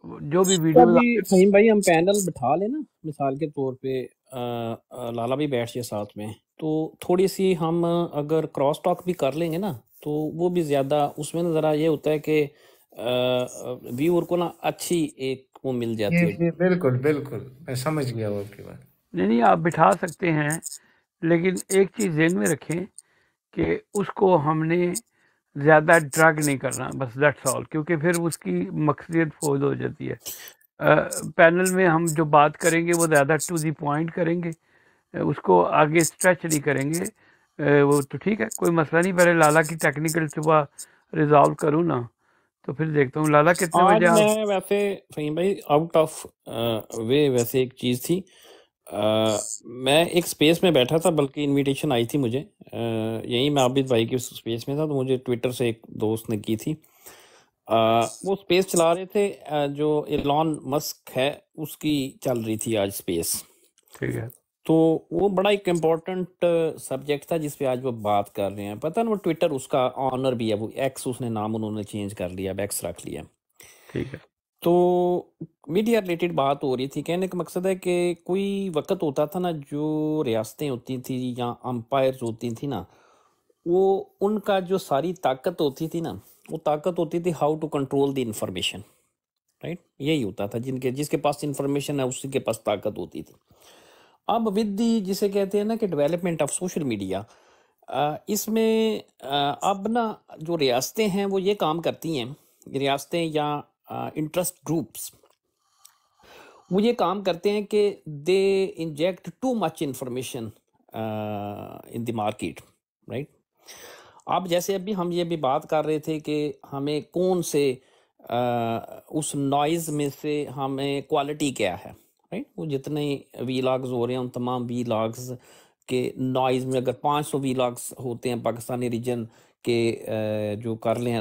जो भी तो वीडियोस अभी फहीम भाई हम पैनल बिठा लेना, मिसाल के तौर पे लाला भी बैठ जाए साथ में, तो थोड़ी सी हम अगर क्रॉस टॉक भी कर लेंगे ना, तो वो भी ज़्यादा उसमें ना ज़रा ये होता है कि व्यूअर को ना अच्छी एक वो मिल जाती है। जी बिल्कुल बिल्कुल, मैं समझ गया वो आपकी बात। नहीं आप बिठा सकते हैं, लेकिन एक चीज़ ज़हन में रखें कि उसको हमने ज़्यादा ड्रैग नहीं करना, बस दैट्स ऑल, क्योंकि फिर उसकी मकसदियत फोल हो जाती है। पैनल में हम जो बात करेंगे वो ज़्यादा टू दी पॉइंट करेंगे, उसको आगे स्ट्रेच नहीं करेंगे। वो तो ठीक है, कोई मसला नहीं। पहले लाला की टेक्निकल सुबह रिजॉल्व करूँ ना, तो फिर देखता हूँ। लाला कितने आज बजे आप? मैं वैसे फहीम भाई आउट ऑफ वे वैसे एक चीज़ थी, मैं एक स्पेस में बैठा था, बल्कि इनविटेशन आई थी मुझे, यहीं मैं आबिद भाई की स्पेस में था, तो मुझे ट्विटर से एक दोस्त ने की थी। वो स्पेस चला रहे थे, जो एलॉन मस्क है उसकी चल रही थी आज स्पेस। ठीक है, तो वो बड़ा एक इम्पोर्टेंट सब्जेक्ट था जिस पे आज वो बात कर रहे हैं। पता ना वो ट्विटर उसका ऑनर भी है, वो एक्स उसने नाम उन्होंने चेंज कर लिया, अब एक्स रख लिया। ठीक है। तो मीडिया रिलेटेड बात हो रही थी। कहने का मकसद है कि कोई वक्त होता था ना, जो रियासतें होती थी या अम्पायर्स होती थी ना, वो उनका जो सारी ताकत होती थी ना, वो ताकत होती थी how to control the information, right. यही होता था, जिसके पास इंफॉर्मेशन है उसी के पास ताकत होती थी। अब विद दी जिसे कहते हैं ना कि डेवलपमेंट ऑफ सोशल मीडिया, इसमें अब ना जो रियासतें हैं वो ये काम करती हैं, रियासतें या इंटरेस्ट ग्रुप्स वो ये काम करते हैं कि they inject too much information in the market, right. अब जैसे अभी हम ये भी बात कर रहे थे कि हमें कौन से उस नॉइज़ में से हमें क्वालिटी क्या है, राइट। वो जितने वीलॉग्स हो रहे हैं उन तमाम वीलॉग्स के नॉइज़ में अगर 500 वीलॉग्स होते हैं पाकिस्तानी रीजन के, जो कर रहे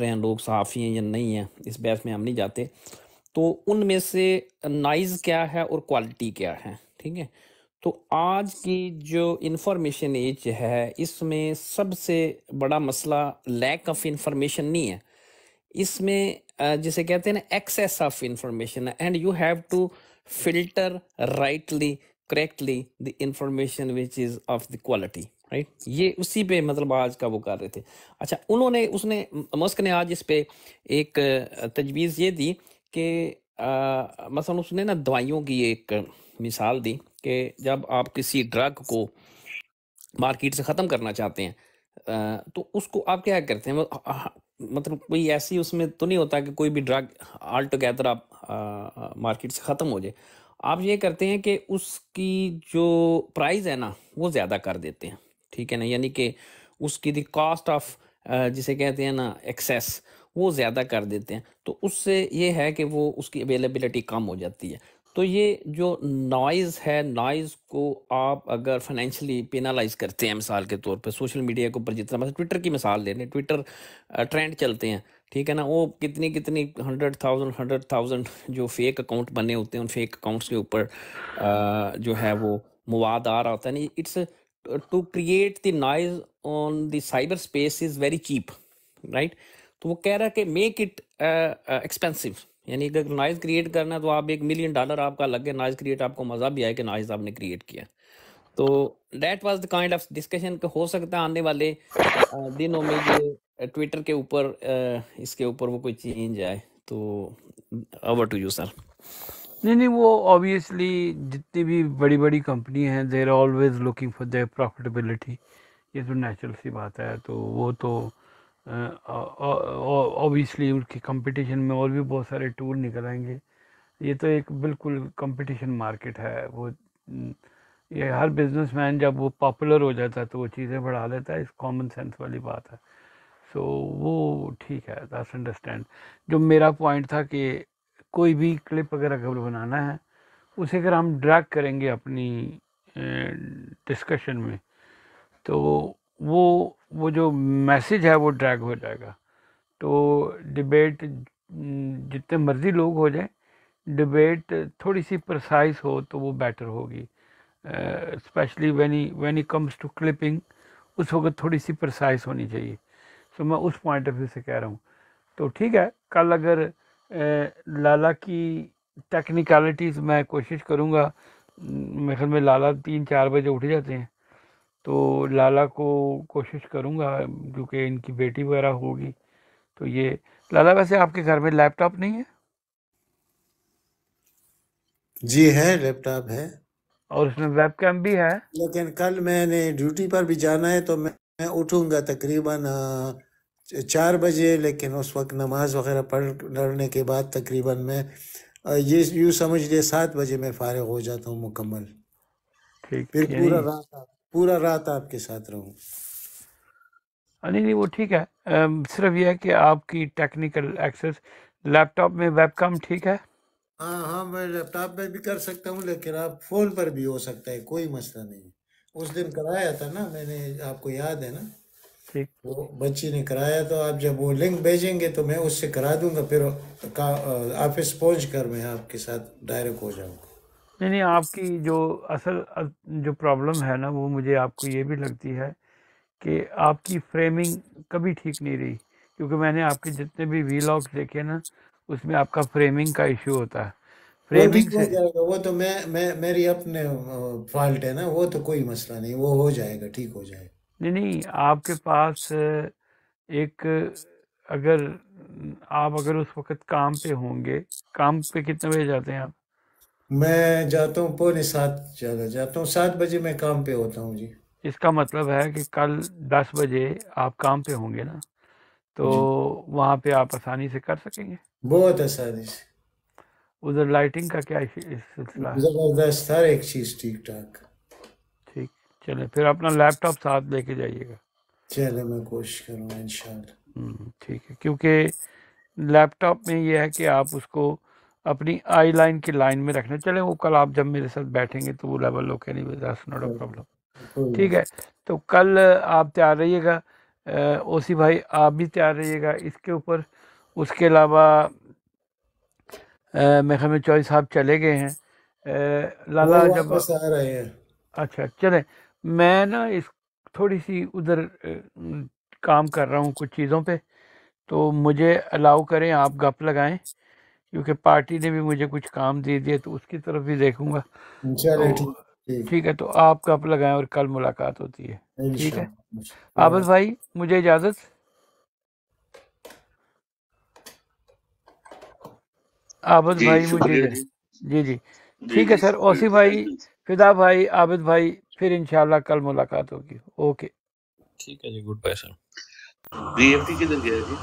हैं लोग, सहाफ़ी हैं या नहीं हैं, इस बहस में हम नहीं जाते, तो उनमें से नॉइज़ क्या है और क्वालिटी क्या है, ठीक है। तो आज की जो इंफॉर्मेशन एज है, इसमें सबसे बड़ा मसला लैक ऑफ इंफॉर्मेशन नहीं है, इसमें जिसे कहते हैं ना एक्सेस ऑफ इंफॉर्मेशन है, and you have to filter rightly correctly the information which is of the quality, right. ये उसी पे मतलब आज का वो कर रहे थे। अच्छा, उसने मस्क ने आज इस पे एक तजवीज़ ये दी कि मसलन उसने ना दवाइयों की एक मिसाल दी कि जब आप किसी ड्रग को मार्केट से ख़त्म करना चाहते हैं, तो उसको आप क्या करते हैं, मतलब कोई ऐसी उसमें तो नहीं होता कि कोई भी ड्रग ऑल टुगेदर आप मार्केट से ख़त्म हो जाए। आप ये करते हैं कि उसकी जो प्राइस है ना वो ज़्यादा कर देते हैं, ठीक है ना, यानी कि उसकी द कॉस्ट ऑफ जिसे कहते हैं ना एक्सेस, वो ज़्यादा कर देते हैं। तो उससे ये है कि वो उसकी अवेलेबिलिटी कम हो जाती है। तो ये जो नॉइज़ है, नॉइज़ को आप अगर फाइनेंशियली पेनलाइज करते हैं, मिसाल के तौर पे सोशल मीडिया के ऊपर जितना, मतलब ट्विटर की मिसाल ले लें, ट्विटर ट्रेंड चलते हैं, ठीक है ना, वो कितनी 100,000 जो फेक अकाउंट बने होते हैं, उन फेक अकाउंट्स के ऊपर जो है वो मवाद आ रहा होता है। It's to create the noise on the cyber space is very cheap, right. तो वो कह रहा है कि मेक इट एक्सपेंसिव, यानी अगर नॉइज़ क्रिएट करना है तो आप $1 मिलियन आपका लग गया नॉइज़ क्रिएट, आपको मज़ा भी आए कि नॉइज़ आपने क्रिएट किया। तो that was the kind of discussion कि हो सकता है आने वाले दिनों में ये ट्विटर के ऊपर इसके ऊपर वो कोई चेंज आए। तो ओवर टू यू सर। नहीं वो ऑब्वियसली जितनी भी बड़ी बड़ी कंपनी हैं, they are always looking for their profitability, ये तो नेचुरल सी बात है। तो वो तो ऑब्वियसली उनकी कंपटीशन में और भी बहुत सारे टूल निकल आएंगे। ये तो एक बिल्कुल कंपटीशन मार्केट है। वो ये हर बिजनेसमैन जब वो पॉपुलर हो जाता है तो वो चीज़ें बढ़ा लेता है, इस कॉमन सेंस वाली बात है। सो वो ठीक है, दैट्स अंडरस्टैंड। जो मेरा पॉइंट था कि कोई भी क्लिप अगर बनाना है, उसे अगर हम ड्रैग करेंगे अपनी डिस्कशन में, तो वो जो मैसेज है वो ड्रैग हो जाएगा। तो डिबेट जितने मर्जी लोग हो जाए, डिबेट थोड़ी सी प्रिसाइज हो तो वो बेटर होगी, especially when he comes to clipping, उस वक्त थोड़ी सी प्रिसाइज होनी चाहिए। सो मैं उस पॉइंट ऑफ व्यू से कह रहा हूँ। तो ठीक है, कल अगर लाला की टेक्निकलिटीज़ मैं कोशिश करूँगा, मेरे ख्याल में लाला 3-4 बजे उठ जाते हैं, तो लाला को कोशिश करूँगा, क्योंकि इनकी बेटी वगैरह होगी तो ये। लाला वैसे आपके घर में लैपटॉप नहीं है? जी है, लैपटॉप है, और उसमें वेबकैम भी है? लेकिन कल मैंने ड्यूटी पर भी जाना है, तो मैं उठूंगा तकरीबन 4 बजे, लेकिन उस वक्त नमाज वगैरह पढ़ने के बाद तकरीबन मैं ये यूँ समझ लिए 7 बजे मैं फारिग हो जाता हूँ मुकम्मल। ठीक, फिर यानी पूरा रात आपके साथ रहूँ। नहीं नहीं, वो ठीक है। सिर्फ यह है कि आपकी टेक्निकल एक्सेस लैपटॉप में वेबकैम ठीक है? हाँ हाँ, मैं लैपटॉप में भी कर सकता हूँ, लेकिन आप फोन पर भी हो सकता है, कोई मसला नहीं। उस दिन कराया था ना मैंने, आपको याद है ना, ठीक, वो बच्ची ने कराया, तो आप जब वो लिंक भेजेंगे तो मैं उससे करा दूंगा, फिर ऑफिस पहुंच कर मैं आपके साथ डायरेक्ट हो जाऊंगा। नहीं नहीं, आपकी जो असल जो प्रॉब्लम है ना, वो मुझे आपको ये भी लगती है कि आपकी फ्रेमिंग कभी ठीक नहीं रही, क्योंकि मैंने आपके जितने भी वीलॉग्स देखे ना, उसमें आपका फ्रेमिंग का इशू होता है। वो ठीक फ्रेमिंग हो से जाएगा, वो तो मैं मेरी अपने फॉल्ट है ना, वो तो कोई मसला नहीं, वो हो जाएगा, ठीक हो जाएगा। नहीं नहीं, आपके पास एक, अगर आप अगर उस वक्त काम पे होंगे, काम पे कितने बजे जाते हैं आप? मैं जाता हूँ 6:45 ज़्यादा जाता हूँ, 7 बजे मैं काम पे होता हूँ जी। इसका मतलब है कि कल 10 बजे आप काम पे होंगे ना, तो जी, वहाँ पे आप आसानी से कर सकेंगे। बहुत आसानी से, उधर लाइटिंग का क्या सिलसिला है? जबरदस्त, हर एक चीज़ ठीक ठाक। ठीक, चलें, फिर अपना लैपटॉप साथ लेके जाइएगा। चले, मैं कोशिश करूँगा इंशाल्लाह। ठीक है, क्योंकि लैपटॉप में ये है कि आप उसको अपनी आई लाइन की लाइन में रखना। चलें, वो कल आप जब मेरे साथ बैठेंगे तो वो लेवल ओके, नहीं, दैट्स नॉट अ प्रॉब्लम। कोई ठीक है, तो कल आप तैयार रहिएगा, ओसी भाई आप भी तैयार रहिएगा इसके ऊपर। उसके अलावा मेरे ख्याल में चौधरी साहब चले गए हैं, वो लाला जब, वापस आ रहे हैं। अच्छा चलें, मैं ना इस थोड़ी सी उधर काम कर रहा हूँ कुछ चीज़ों पे, तो मुझे अलाउ करें, आप गप लगाएं, क्योंकि पार्टी ने भी मुझे कुछ काम दे दिए तो उसकी तरफ भी देखूंगा। चले, तो ठीक ठीक, ठीक है, तो आप गप लगाएं और कल मुलाकात होती है। ठीक है इंशाल्लाह। आबिद भाई, मुझे इजाज़त। आबिद जी भाई मुझे शुक्रिया जी। जी जी, जी ठीक है जी सर। ओसी शुक्रिया, भाई, थैंक यू। फिदा भाई, आबिद भाई, फिर इंशाल्लाह कल मुलाकात होगी। ओके, ठीक है जी, गुड बाय सर। बीएफटी किधर गया जी?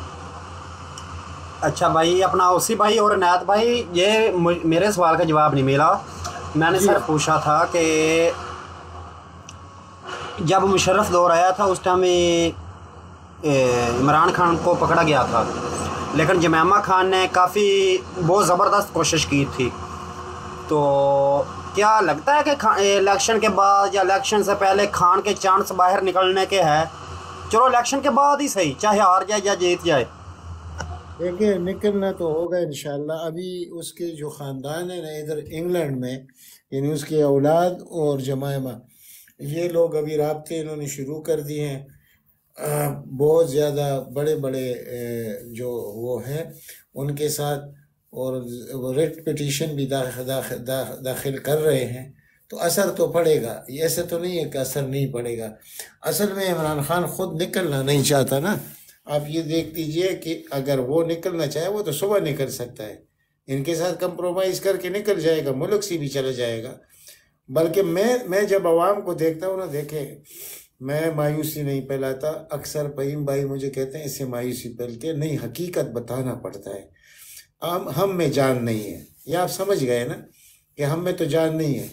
अच्छा भाई, अपना ओसी भाई और नायत भाई, ये मेरे सवाल का जवाब नहीं मिला। मैंने जी सर पूछा था कि जब मुशर्रफ दौर आया था उस टाइम इमरान खान को पकड़ा गया था, लेकिन जमैमा खान ने काफ़ी बहुत ज़बरदस्त कोशिश की थी। तो क्या लगता है कि इलेक्शन के बाद या इलेक्शन से पहले खान के चांस बाहर निकलने के हैं? चलो इलेक्शन के बाद ही सही, चाहे हार जाए या जीत जाए। देखिए, निकलना तो होगा इंशाल्लाह। अभी उसके जो ख़ानदान है ना इधर इंग्लैंड में, यानी उसके औलाद और जमायमा, ये लोग अभी राब्ते इन्होंने शुरू कर दिए हैं। बहुत ज़्यादा बड़े बड़े जो वो हैं उनके साथ, और वो रेट पिटीशन भी दाखिल कर रहे हैं। तो असर तो पड़ेगा, ये ऐसे तो नहीं है कि असर नहीं पड़ेगा। असल में इमरान खान खुद निकलना नहीं चाहता ना। आप ये देख लीजिए कि अगर वो निकलना चाहे वो तो सुबह निकल सकता है, इनके साथ कंप्रोमाइज़ करके निकल जाएगा, मुल्क से भी चला जाएगा। बल्कि मैं जब आवाम को देखता हूँ ना, देखे, मैं मायूसी नहीं फैलाता। अक्सर फहीम भाई मुझे कहते हैं इससे मायूसी फैलती है, नहीं, हकीकत बताना पड़ता है। हम में जान नहीं है, ये आप समझ गए ना कि हम में तो जान नहीं है।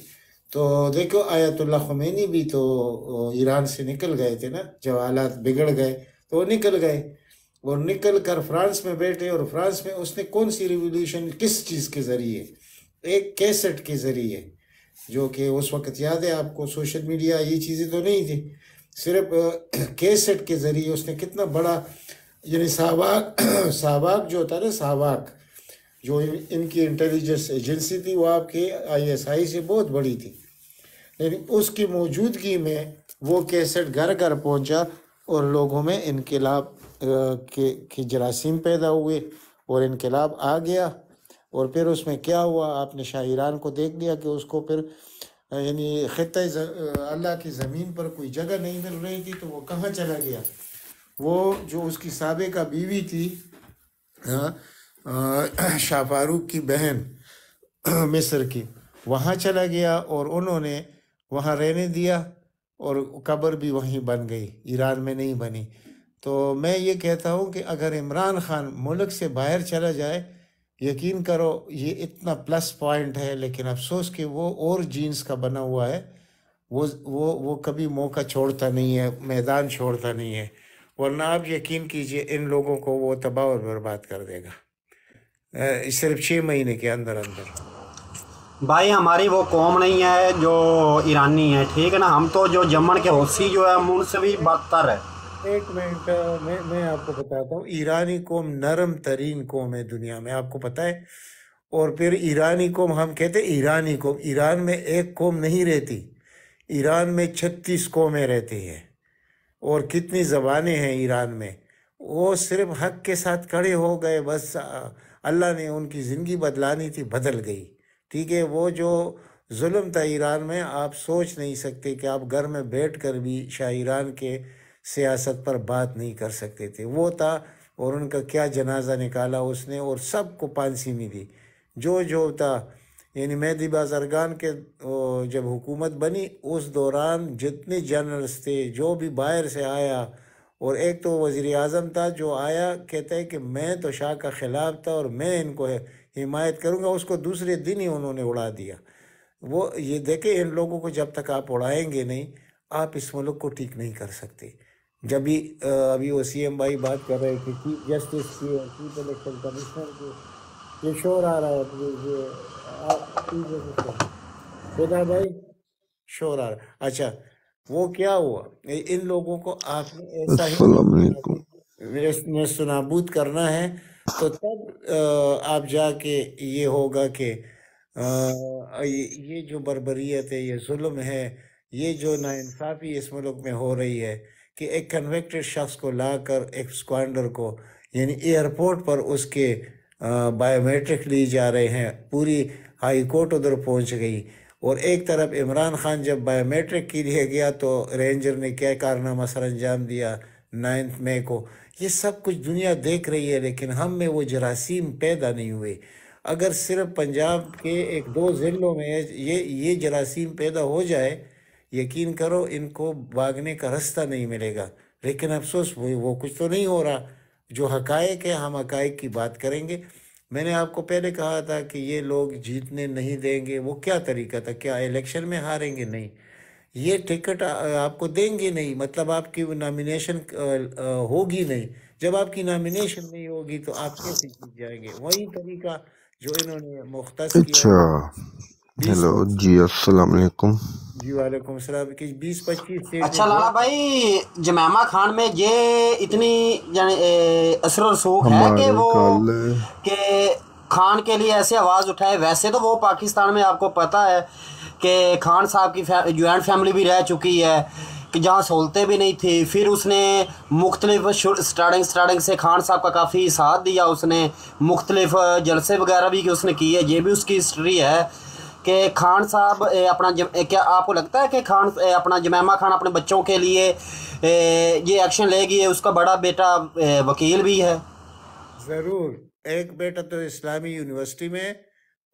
तो देखो, आयतुल्लाह ख़ुमैनी भी तो ईरान से निकल गए थे ना, जब हालात बिगड़ गए तो वो निकल गए, और निकल कर फ्रांस में बैठे। और फ्रांस में उसने कौन सी रिवोल्यूशन, किस चीज़ के ज़रिए? एक कैसेट के ज़रिए, जो कि उस वक्त याद है आपको, सोशल मीडिया ये चीज़ें तो नहीं थी, सिर्फ कैसेट के ज़रिए उसने कितना बड़ा, यानी सावाक जो होता है ना, सावाक जो इनकी इंटेलिजेंस एजेंसी थी, वो आपके ISI से बहुत बड़ी थी, लेकिन उसकी मौजूदगी में वो कैसेट घर घर पहुंचा और लोगों में इनकलाब के जरासीम पैदा हुए और इनकलाब आ गया। और फिर उसमें क्या हुआ, आपने शाह ईरान को देख लिया कि उसको फिर यानी खित्ते अल्लाह की ज़मीन पर कोई जगह नहीं मिल रही थी, तो वो कहाँ चला गया। वो जो उसकी साबिका बीवी थी शाह फारूक की बहन मिस्र की, वहाँ चला गया और उन्होंने वहाँ रहने दिया और कब्र भी वहीं बन गई, ईरान में नहीं बनी। तो मैं ये कहता हूँ कि अगर इमरान खान मुल्क से बाहर चला जाए, यकीन करो ये इतना प्लस पॉइंट है, लेकिन अफसोस कि वो और जीन्स का बना हुआ है, वो कभी मौका छोड़ता नहीं है, मैदान छोड़ता नहीं है, वरना आप यकीन कीजिए इन लोगों को वो तबाह और बर्बाद कर देगा सिर्फ 6 महीने के अंदर अंदर। भाई हमारी वो कौम नहीं है जो ईरानी है, ठीक है ना। हम तो जो जमन के होसी जो है उनसे भी बदतर है। एक मिनट, मैं आपको बताता हूँ, ईरानी कौम नरम तरीन कौम है दुनिया में, आपको पता है। और फिर ईरानी कौम, हम कहते हैं ईरानी कौम, ईरान में एक कौम नहीं रहती, ईरान में 36 कौमें रहती हैं और कितनी ज़बानें हैं ईरान में। वो सिर्फ हक के साथ खड़े हो गए, बस अल्लाह ने उनकी ज़िंदगी बदलानी थी, बदल गई, ठीक है। वो जो जुल्म था ईरान में, आप सोच नहीं सकते कि आप घर में बैठ कर भी शाह ईरान के सियासत पर बात नहीं कर सकते थे, वो था। और उनका क्या जनाजा निकाला उसने, और सबको फांसी मिली जो था। यानी मेहदी बाज़रगान के जब हुकूमत बनी उस दौरान जितने जनरल्स थे, जो भी बाहर से आया, और एक तो वज़ीर आज़म था जो आया, कहता है कि मैं तो शाह का ख़िलाफ़ था और मैं इनको हिमायत करूँगा, उसको दूसरे दिन ही उन्होंने उड़ा दिया। वो ये देखें, इन लोगों को जब तक आप उड़ाएंगे नहीं, आप इस मुल्क को ठीक नहीं कर सकते। जब भी अभी वो CM भाई बात कर रहे थे चीफ जस्टिस की और चीफ इलेक्शन कमिश्नर की, ये शोर आ रहा है, खुदा भाई शोर आ रहा है। अच्छा, वो क्या हुआ, इन लोगों को आपने ऐसा ही अस्सलाम वालेकुम। नेस्तनाबूद करना है, तो तब आप जाके ये होगा कि ये जो बर्बरियत है, ये जुल्म है, ये जो नाइंसाफ़ी इस मुल्क में हो रही है कि एक कन्विक्टेड शख्स को लाकर एक स्क्वांडर को, यानी एयरपोर्ट पर उसके बायोमेट्रिक ली जा रहे हैं, पूरी हाई कोर्ट उधर पहुंच गई। और एक तरफ इमरान खान जब बायोमेट्रिक के लिए गया तो रेंजर ने क्या कारनामा सर अंजाम दिया 9 मई को। ये सब कुछ दुनिया देख रही है, लेकिन हम में वो जरासीम पैदा नहीं हुए। अगर सिर्फ पंजाब के 1-2 ज़िलों में ये जरासीम पैदा हो जाए, यकीन करो इनको भागने का रास्ता नहीं मिलेगा। लेकिन अफसोस वो कुछ तो नहीं हो रहा। जो हकायक है, हम हकायक की बात करेंगे। मैंने आपको पहले कहा था कि ये लोग जीतने नहीं देंगे, वो क्या तरीका था, क्या इलेक्शन में हारेंगे? नहीं, ये टिकट आपको देंगे नहीं, मतलब आपकी नॉमिनेशन होगी नहीं। जब आपकी नॉमिनेशन नहीं होगी तो आप कैसे जीत जाएंगे? वही तरीका जो इन्होंने मुख्तस किया अच्छा, हेलो जी, अस्सलाम वालेकुम। जी वालेकुम सलाम। कि 20-25 सीट। अच्छा लाला भाई, जमैमा खान में ये इतनी असर रसूख है कि वो के खान के लिए ऐसे आवाज़ उठाए। वैसे तो वो पाकिस्तान में आपको पता है कि खान साहब की जॉइंट फैमिली भी रह चुकी है, कि जहाँ सहूलतें भी नहीं थी। फिर उसने मुख्तलिफ स्टार्टिंग से खान साहब का काफ़ी साथ दिया, उसने मुख्तलिफ जलसे वगैरह भी उसने किए, ये भी उसकी हिस्ट्री है कि खान साहब अपना क्या आपको लगता है कि खान अपना जमैमा खान अपने बच्चों के लिए ये एक्शन लेगी? उसका बड़ा बेटा वकील भी है। ज़रूर, एक बेटा तो इस्लामी यूनिवर्सिटी में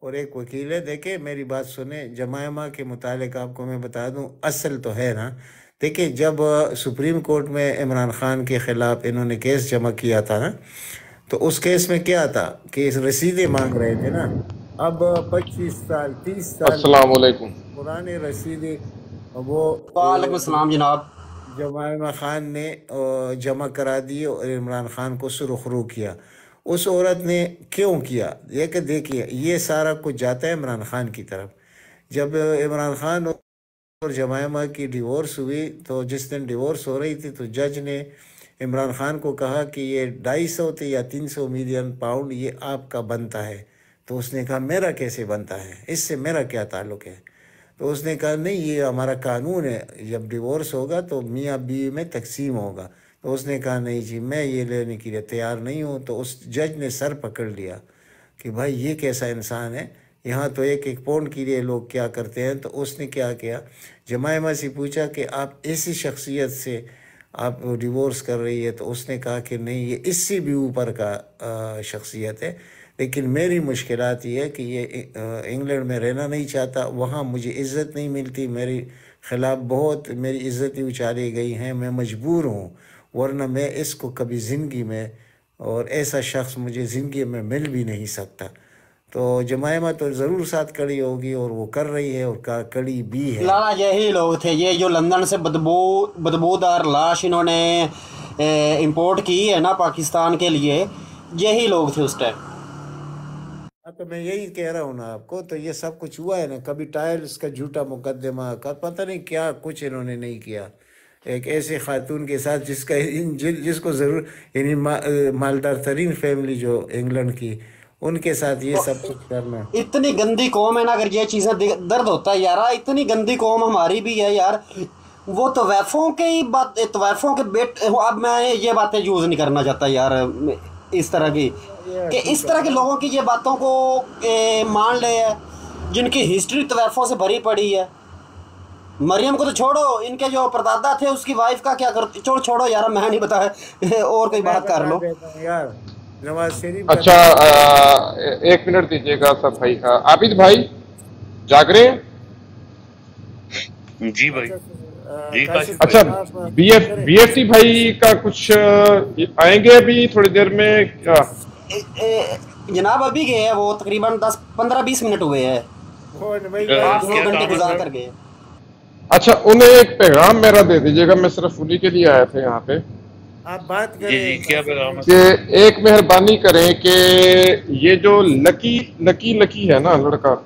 और एक वकील है। देखे, मेरी बात सुने, जमैमा के मुतालिक आपको मैं बता दूं, असल तो है ना। देखिए, जब सुप्रीम कोर्ट में इमरान खान के ख़िलाफ़ इन्होंने केस जमा किया था ना, तो उस केस में क्या था कि रसीदें मांग रहे थे ना। अब 25 साल 30 साल अस्सलाम वालेकुम पुराने रसीदें वो वालेकुम सलाम जनाब जमैमा खान ने जमा करा दिए और इमरान खान को सुरखरू किया। उस औरत ने क्यों किया? ये कि देखिए, ये सारा कुछ जाता है इमरान खान की तरफ। जब इमरान खान और जमैमा की डिवोर्स हुई, तो जिस दिन डिवोर्स हो रही थी तो जज ने इमरान खान को कहा कि ये 250 या 300 मिलियन पाउंड ये आपका बनता है। तो उसने कहा मेरा कैसे बनता है, इससे मेरा क्या ताल्लुक़ है? तो उसने कहा नहीं, ये हमारा कानून है, जब डिवोर्स होगा तो मियाँ बीवी में तकसीम होगा। तो उसने कहा नहीं जी मैं ये लेने के लिए तैयार नहीं हूँ। तो उस जज ने सर पकड़ लिया कि भाई ये कैसा इंसान है, यहाँ तो एक एक पाउंड के लिए लोग क्या करते हैं। तो उसने क्या किया, जमायमा से पूछा कि आप ऐसी शख्सियत से आप डिवोर्स कर रही है। तो उसने कहा कि नहीं ये इससे भी ऊपर का शख्सियत है, लेकिन मेरी मुश्किलात ये है कि ये इंग्लैंड में रहना नहीं चाहता, वहाँ मुझे इज़्ज़त नहीं मिलती, मेरे ख़िलाफ़ बहुत मेरी इज़्ज़तें उछाली गई हैं, मैं मजबूर हूँ, वरना मैं इसको कभी ज़िंदगी में, और ऐसा शख्स मुझे ज़िंदगी में मिल भी नहीं सकता। तो जमायमा तो ज़रूर साथ खड़ी होगी और वो कर रही है और खड़ी भी है। लाला यही लोग थे ये जो लंदन से बदबूदार लाश इन्होंने इंपोर्ट की है ना पाकिस्तान के लिए, यही लोग थे उस टाइम। तो मैं यही कह रहा हूँ ना आपको, तो ये सब कुछ हुआ है ना, कभी टाइल्स का झूठा मुकदमा का पता नहीं क्या कुछ इन्होंने नहीं किया एक ऐसे खातून के साथ जिसका जिसको ज़रूर यानी मालदार तरीन फैमिली जो इंग्लैंड की, उनके साथ ये सब कुछ करना। इतनी गंदी कौम है ना, अगर ये चीज़ें दर्द होता है यार, इतनी गंदी कौम हमारी भी है यार। वो तवैफ़ों के ही बात, तवैफ़ों के अब मैं ये बातें यूज़ नहीं करना चाहता यार, इस तरह की कि इस तरह के लोगों की ये बातों को मान ले है, जिनकी हिस्ट्री तवैफ़ों से भरी पड़ी है। मरियम को तो छोड़ो, इनके जो परदादा थे उसकी वाइफ का क्या करते, छोड़ो यार, मैं नहीं बताया, और कोई बात कर लो यार। नवाज शरीफ अच्छा एक मिनट दीजिएगा सब भाई। आबिद भाई जाग रहे हैं? जी भाई जी। अच्छा बीएफटी भाई का कुछ आएंगे अभी थोड़ी देर में क्या? जनाब अभी गए हैं वो, तकरीबन 10-15-20 मिनट हुए हैं, 8-9 घंटे गुजार कर गए। अच्छा उन्हें एक पैगाम मेरा दे दीजिएगा, मैं सिर्फ उन्हीं के लिए आया था यहाँ पे। आप बात करें जी क्या पैगाम है? कि एक मेहरबानी करें कि ये जो लकी है ना लड़का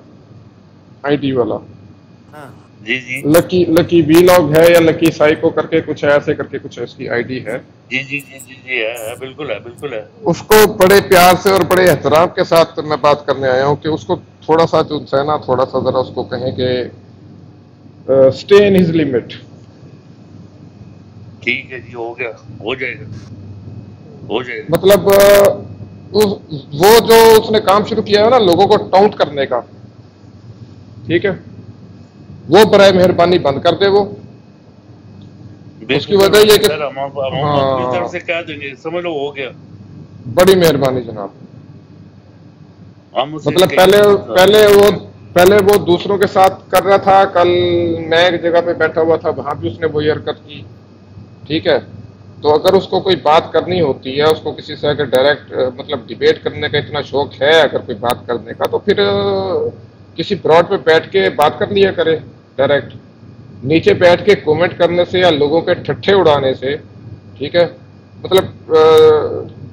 आईडी वाला, जी जी लकी वीलॉग है या लकी साइको करके कुछ ऐसे करके कुछ इसकी आईडी है। जी जी जी जी जी है, बिल्कुल है, बिल्कुल है। उसको बड़े प्यार से और बड़े एहतराम के साथ मैं बात करने आया हूँ कि उसको थोड़ा सा जो है ना, थोड़ा सा जरा उसको कहें कि स्टे इन हिज लिमिट। ठीक है जी, हो गया, हो जाएगा, हो जाएगा। मतलब वो जो उसने काम शुरू किया है ना लोगों को टाउंट करने का, ठीक है, वो बराए मेहरबानी बंद कर दे। वो उसकी वजह ये कि हम अपनी तरफ से कह देंगे, समझ लो हो गया। बड़ी मेहरबानी जनाब। हम मतलब पहले वो दूसरों के साथ कर रहा था, कल मैं एक जगह पे बैठा हुआ था, वहां भी उसने वही हरकत की, ठीक है। तो अगर उसको कोई बात करनी होती है, उसको किसी से अगर डायरेक्ट मतलब डिबेट करने का इतना शौक है, अगर कोई बात करने का, तो फिर किसी ब्रॉड पे बैठ के बात कर लिया करे डायरेक्ट। नीचे बैठ के कमेंट करने से या लोगों के ठट्ठे उड़ाने से, ठीक है, मतलब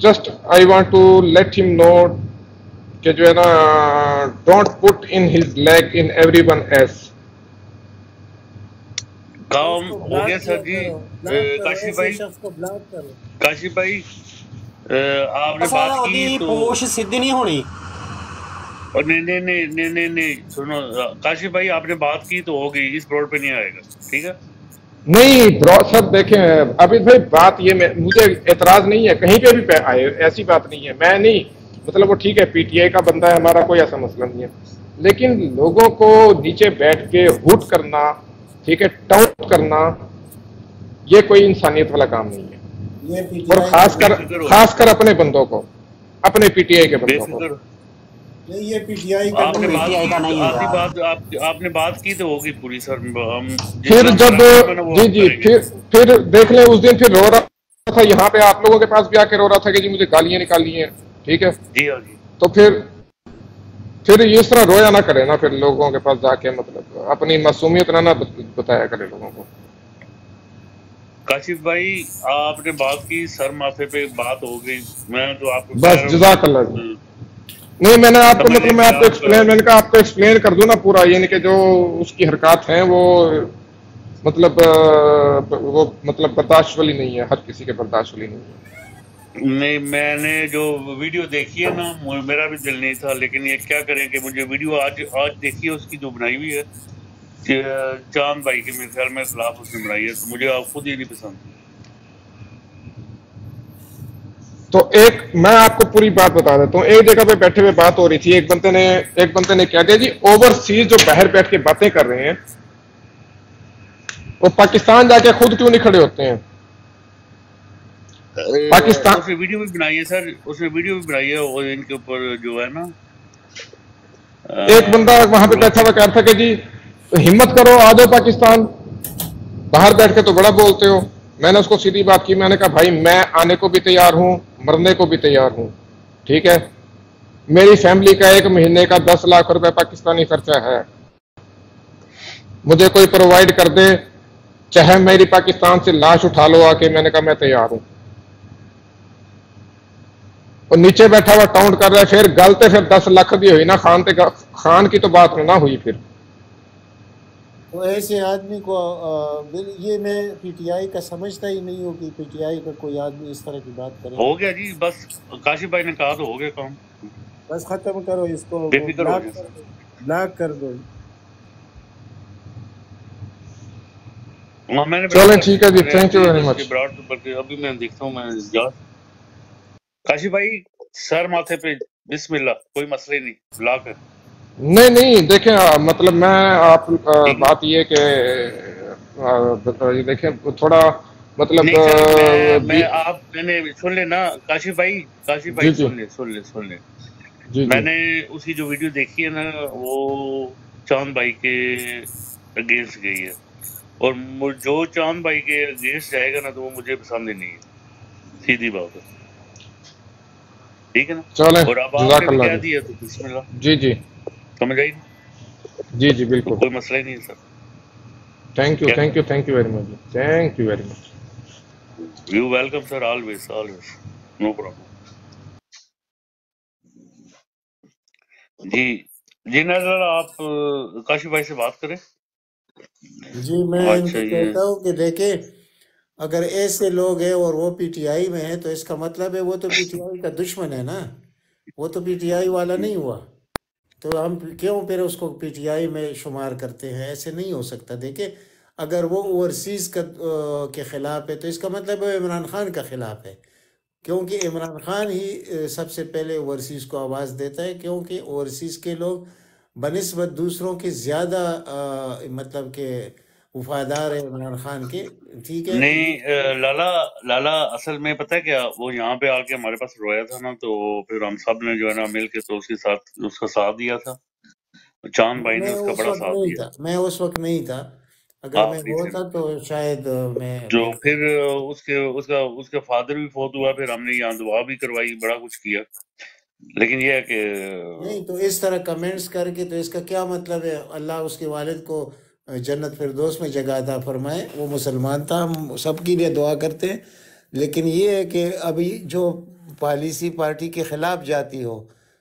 just I want to let him know कि जो है ना, don't put in his leg in everyone else. काम हो गया सर जी। काशिफ भाई आपने बात की तो पोश सिद्ध नहीं होनी। और नहीं सुनो काशिफ भाई, आपने बात की तो हो गई, इस ब्रॉड पे नहीं आएगा, ठीक है? नहीं ब्रॉड सब देखें अभी भाई, बात ये मुझे एतराज नहीं है कहीं पे भी आए, ऐसी बात नहीं है। मैं नहीं मतलब वो ठीक है पीटीआई का बंदा है, हमारा कोई ऐसा मसला नहीं है, लेकिन लोगों को नीचे बैठ के हुट करना, ठीक है, टाउट करना, ये कोई इंसानियत वाला काम नहीं है। और खासकर अपने बंदों को, अपने पीटीआई के बंदों को। ये पीटीआई का आपने बात की तो होगी पूरी सर। हम फिर जब जी फिर देख ले, उस दिन फिर रो रहा था यहाँ पे, आप लोगों के पास भी आके रो रहा था कि जी मुझे गालियां निकाली हैं, ठीक है जी हाँ जी। तो फिर इस तरह रोया ना करे ना, फिर लोगों के पास जाके मतलब अपनी मासूमियत ना बताया करे लोगों को। काशिफ भाई आपने बात की, सर माथे पे बात हो गई, मैं तो आपको बस जज़ाकल्लाह जी। नहीं मैंने आपको मतलब मैं आपको एक्सप्लेन कर दूं ना पूरा, ये नहीं कि जो उसकी हरकत हैं वो मतलब बर्दाश्त वाली नहीं है, हर किसी के बर्दाश्त वाली नहीं है। नहीं मैंने जो वीडियो देखी है ना, मेरा भी दिल नहीं था, लेकिन ये क्या करें कि मुझे वीडियो आज देखी है उसकी, जो बनाई हुई है चांद भाई के मेरे ख्याल में खिलाफ उसने बनाई है, तो मुझे आप खुद ही नहीं पसंद। तो एक मैं आपको पूरी बात बता देता हूँ। एक जगह पे बैठे हुए बात हो रही थी, एक बंदे ने कह दिया जी ओवरसीज जो बाहर बैठ के बातें कर रहे हैं वो पाकिस्तान जाके खुद क्यों नहीं खड़े होते हैं? पाकिस्तान उसने वीडियो भी बनाई है सर, उसने वीडियो भी बनाई है और इनके ऊपर जो है ना एक बंदा वहां पे बैठा हुआ कह रहा था कि जी हिम्मत करो आ जाओ पाकिस्तान, बाहर बैठ के तो बड़ा बोलते हो। मैंने उसको सीधी बात की, मैंने कहा भाई मैं आने को भी तैयार हूं, मरने को भी तैयार हूं, ठीक है। मेरी फैमिली का 1 महीने का 10 लाख रुपए पाकिस्तानी खर्चा है, मुझे कोई प्रोवाइड कर दे, चाहे मेरी पाकिस्तान से लाश उठा लो आके। मैंने कहा मैं तैयार हूं। और नीचे बैठा हुआ टाउंट कर रहा है, फिर गलते फिर 10 लाख दी हुई ना खान की तो बात ना हुई। फिर तो ऐसे आदमी को ये मैं पीटीआई का समझता ही नहीं हूँ कि पीटीआई का कोई आदमी इस तरह की बात करे। हो गया जी, बस काशिफ भाई ने कहा तो हो गया काम, बस खत्म करो इसको, बेफिक्र हो ब्लॉक कर दो। मैंने चलें ठीक है जी, थैंक यू वेरी मच। अभी मैं देखता हूँ, मैं काशिफ भाई सर माथे पे बिस्मिल्लाह, कोई मसला ही नहीं, ब्लॉक है। नहीं देखें, मतलब मैं आप बात ये कि देखें थोड़ा मतलब मैंने सुन ले ना काशिफ भाई सुन ले मैंने उसकी जो वीडियो देखी है ना वो चांद भाई के अगेंस्ट गई है, और जो चांद भाई के अगेंस्ट जाएगा ना तो वो मुझे पसंद ही नहीं है, सीधी बात है, ठीक है ना। चलें, और अब आपने क्या दिया तो बिस्मिल्लाह। जी समझ आई? जी बिल्कुल, कोई मसला ही नहीं है sir. Thank you very much, thank you very much. You welcome sir, always no problem. जी नजर आप काशिफ भाई से बात करें। जी मैं इनको कहता हूँ कि देखे, अगर ऐसे लोग हैं और वो पीटीआई में है तो इसका मतलब है वो तो पीटीआई का दुश्मन है ना, वो तो पीटीआई वाला नहीं हुआ, तो हम क्यों फिर उसको पीटीआई में शुमार करते हैं? ऐसे नहीं हो सकता। देखे, अगर वो ओवरसीज के खिलाफ है तो इसका मतलब है इमरान खान का खिलाफ है, क्योंकि इमरान खान ही सबसे पहले ओवरसीज को आवाज़ देता है, क्योंकि ओवरसीज के लोग बनिस्बत दूसरों के ज़्यादा मतलब के वफादार है इमरान खान के, ठीक है। नहीं लाला असल में पता है क्या, वो यहाँ पे आके हमारे पास रोया था ना, तो फिर हम सब ने जो है ना मिल के तो उसका साथ दिया था। चांद भाई ने उसका बड़ा साथ दिया। मैं उस वक्त नहीं था, अगर मैं होता तो शायद मैं जो फिर उसके फादर भी फोत हुआ, फिर हमने यहाँ दुआ भी करवाई, बड़ा कुछ किया, लेकिन ये है कि नहीं। तो इस तरह कमेंट्स करके तो इसका क्या मतलब है? अल्लाह उसके वालिद को जन्नत फिरदौस में जगह अता फरमाए, वो मुसलमान था, हम सबके लिए दुआ करते हैं। लेकिन ये है कि अभी जो पॉलिसी पार्टी के खिलाफ जाती हो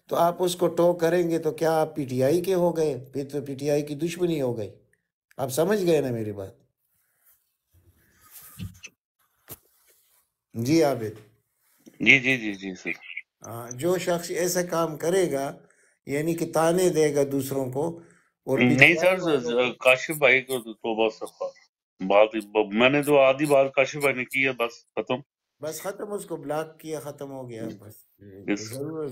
तो आप उसको टो करेंगे तो क्या आप पीटीआई के हो गए? फिर तो पीटीआई की दुश्मनी हो गई। आप समझ गए ना मेरी बात? जी आबिद जी सही। जो शख्स ऐसा काम करेगा यानी कि ताने देगा दूसरों को, और नहीं सर काशिफ भाई को तो बात मैंने तो आधी बात काशिफ भाई ने की है, बस खत्म, उसको ब्लॉक किया, खत्म हो गया बस।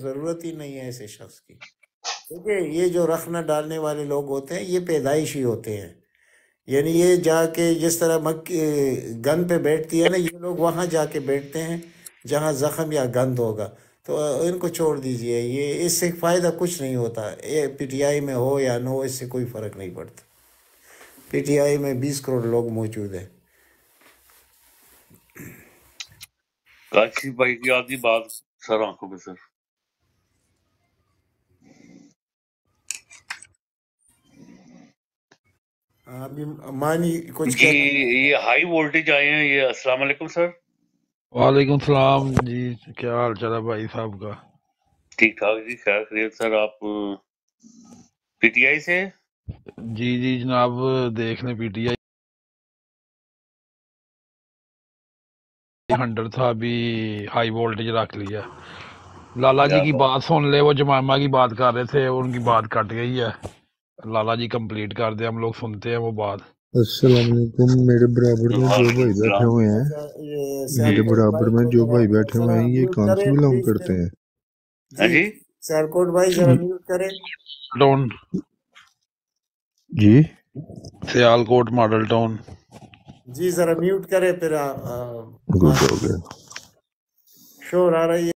जरूरत ही नहीं है ऐसे शख्स की। देखिए, ये जो रखना डालने वाले लोग होते हैं ये पैदाइशी होते हैं, यानी ये जाके जिस तरह मक्की गन पे बैठती है ना, ये लोग वहाँ जाके बैठते हैं जहाँ जख्म या गंद होगा, तो इनको छोड़ दीजिए, ये इससे फ़ायदा कुछ नहीं होता। ये पीटीआई में हो या ना हो, इससे कोई फ़र्क नहीं पड़ता। पीटीआई में 20 करोड़ लोग मौजूद हैं। काशिफ भाई की आधी बात सर आंखों में सर। अभी मानी कुछ जी ये हाई वोल्टेज आए हैं ये। अस्सलाम वालेकुम सर। वालेकुम सलाम जी, क्या हाल चाल है भाई साहब का? ठीक ठाक जी, खैर खैरियत सर। आप पीटीआई से? जी जनाब, देख लें पीटीआई 100 था, अभी हाई वोल्टेज रख लिया। लाला जी की बात सुन ले, वो जमामा की बात कर रहे थे, उनकी बात कट गई है। लाला जी कंप्लीट कर दे, हम लोग सुनते हैं वो बात। अस्सलाम वालेकुम। मेरे बराबर में जो भाई बैठे हुए हैं, अच्छा ये मेरे सियालकोट बराबर भाई में को जो जरा भाई बैठे हुए जरा हैं, ये म्यूट कौन सी करें बिलोंग प्लीज करते हैं? हाँ जी जी सियालकोट भाई जरा म्यूट करें टाउन जी सियालकोट मॉडल टाउन। जी जरा म्यूट करें फिर गुड हो गया। शोर आ रही है।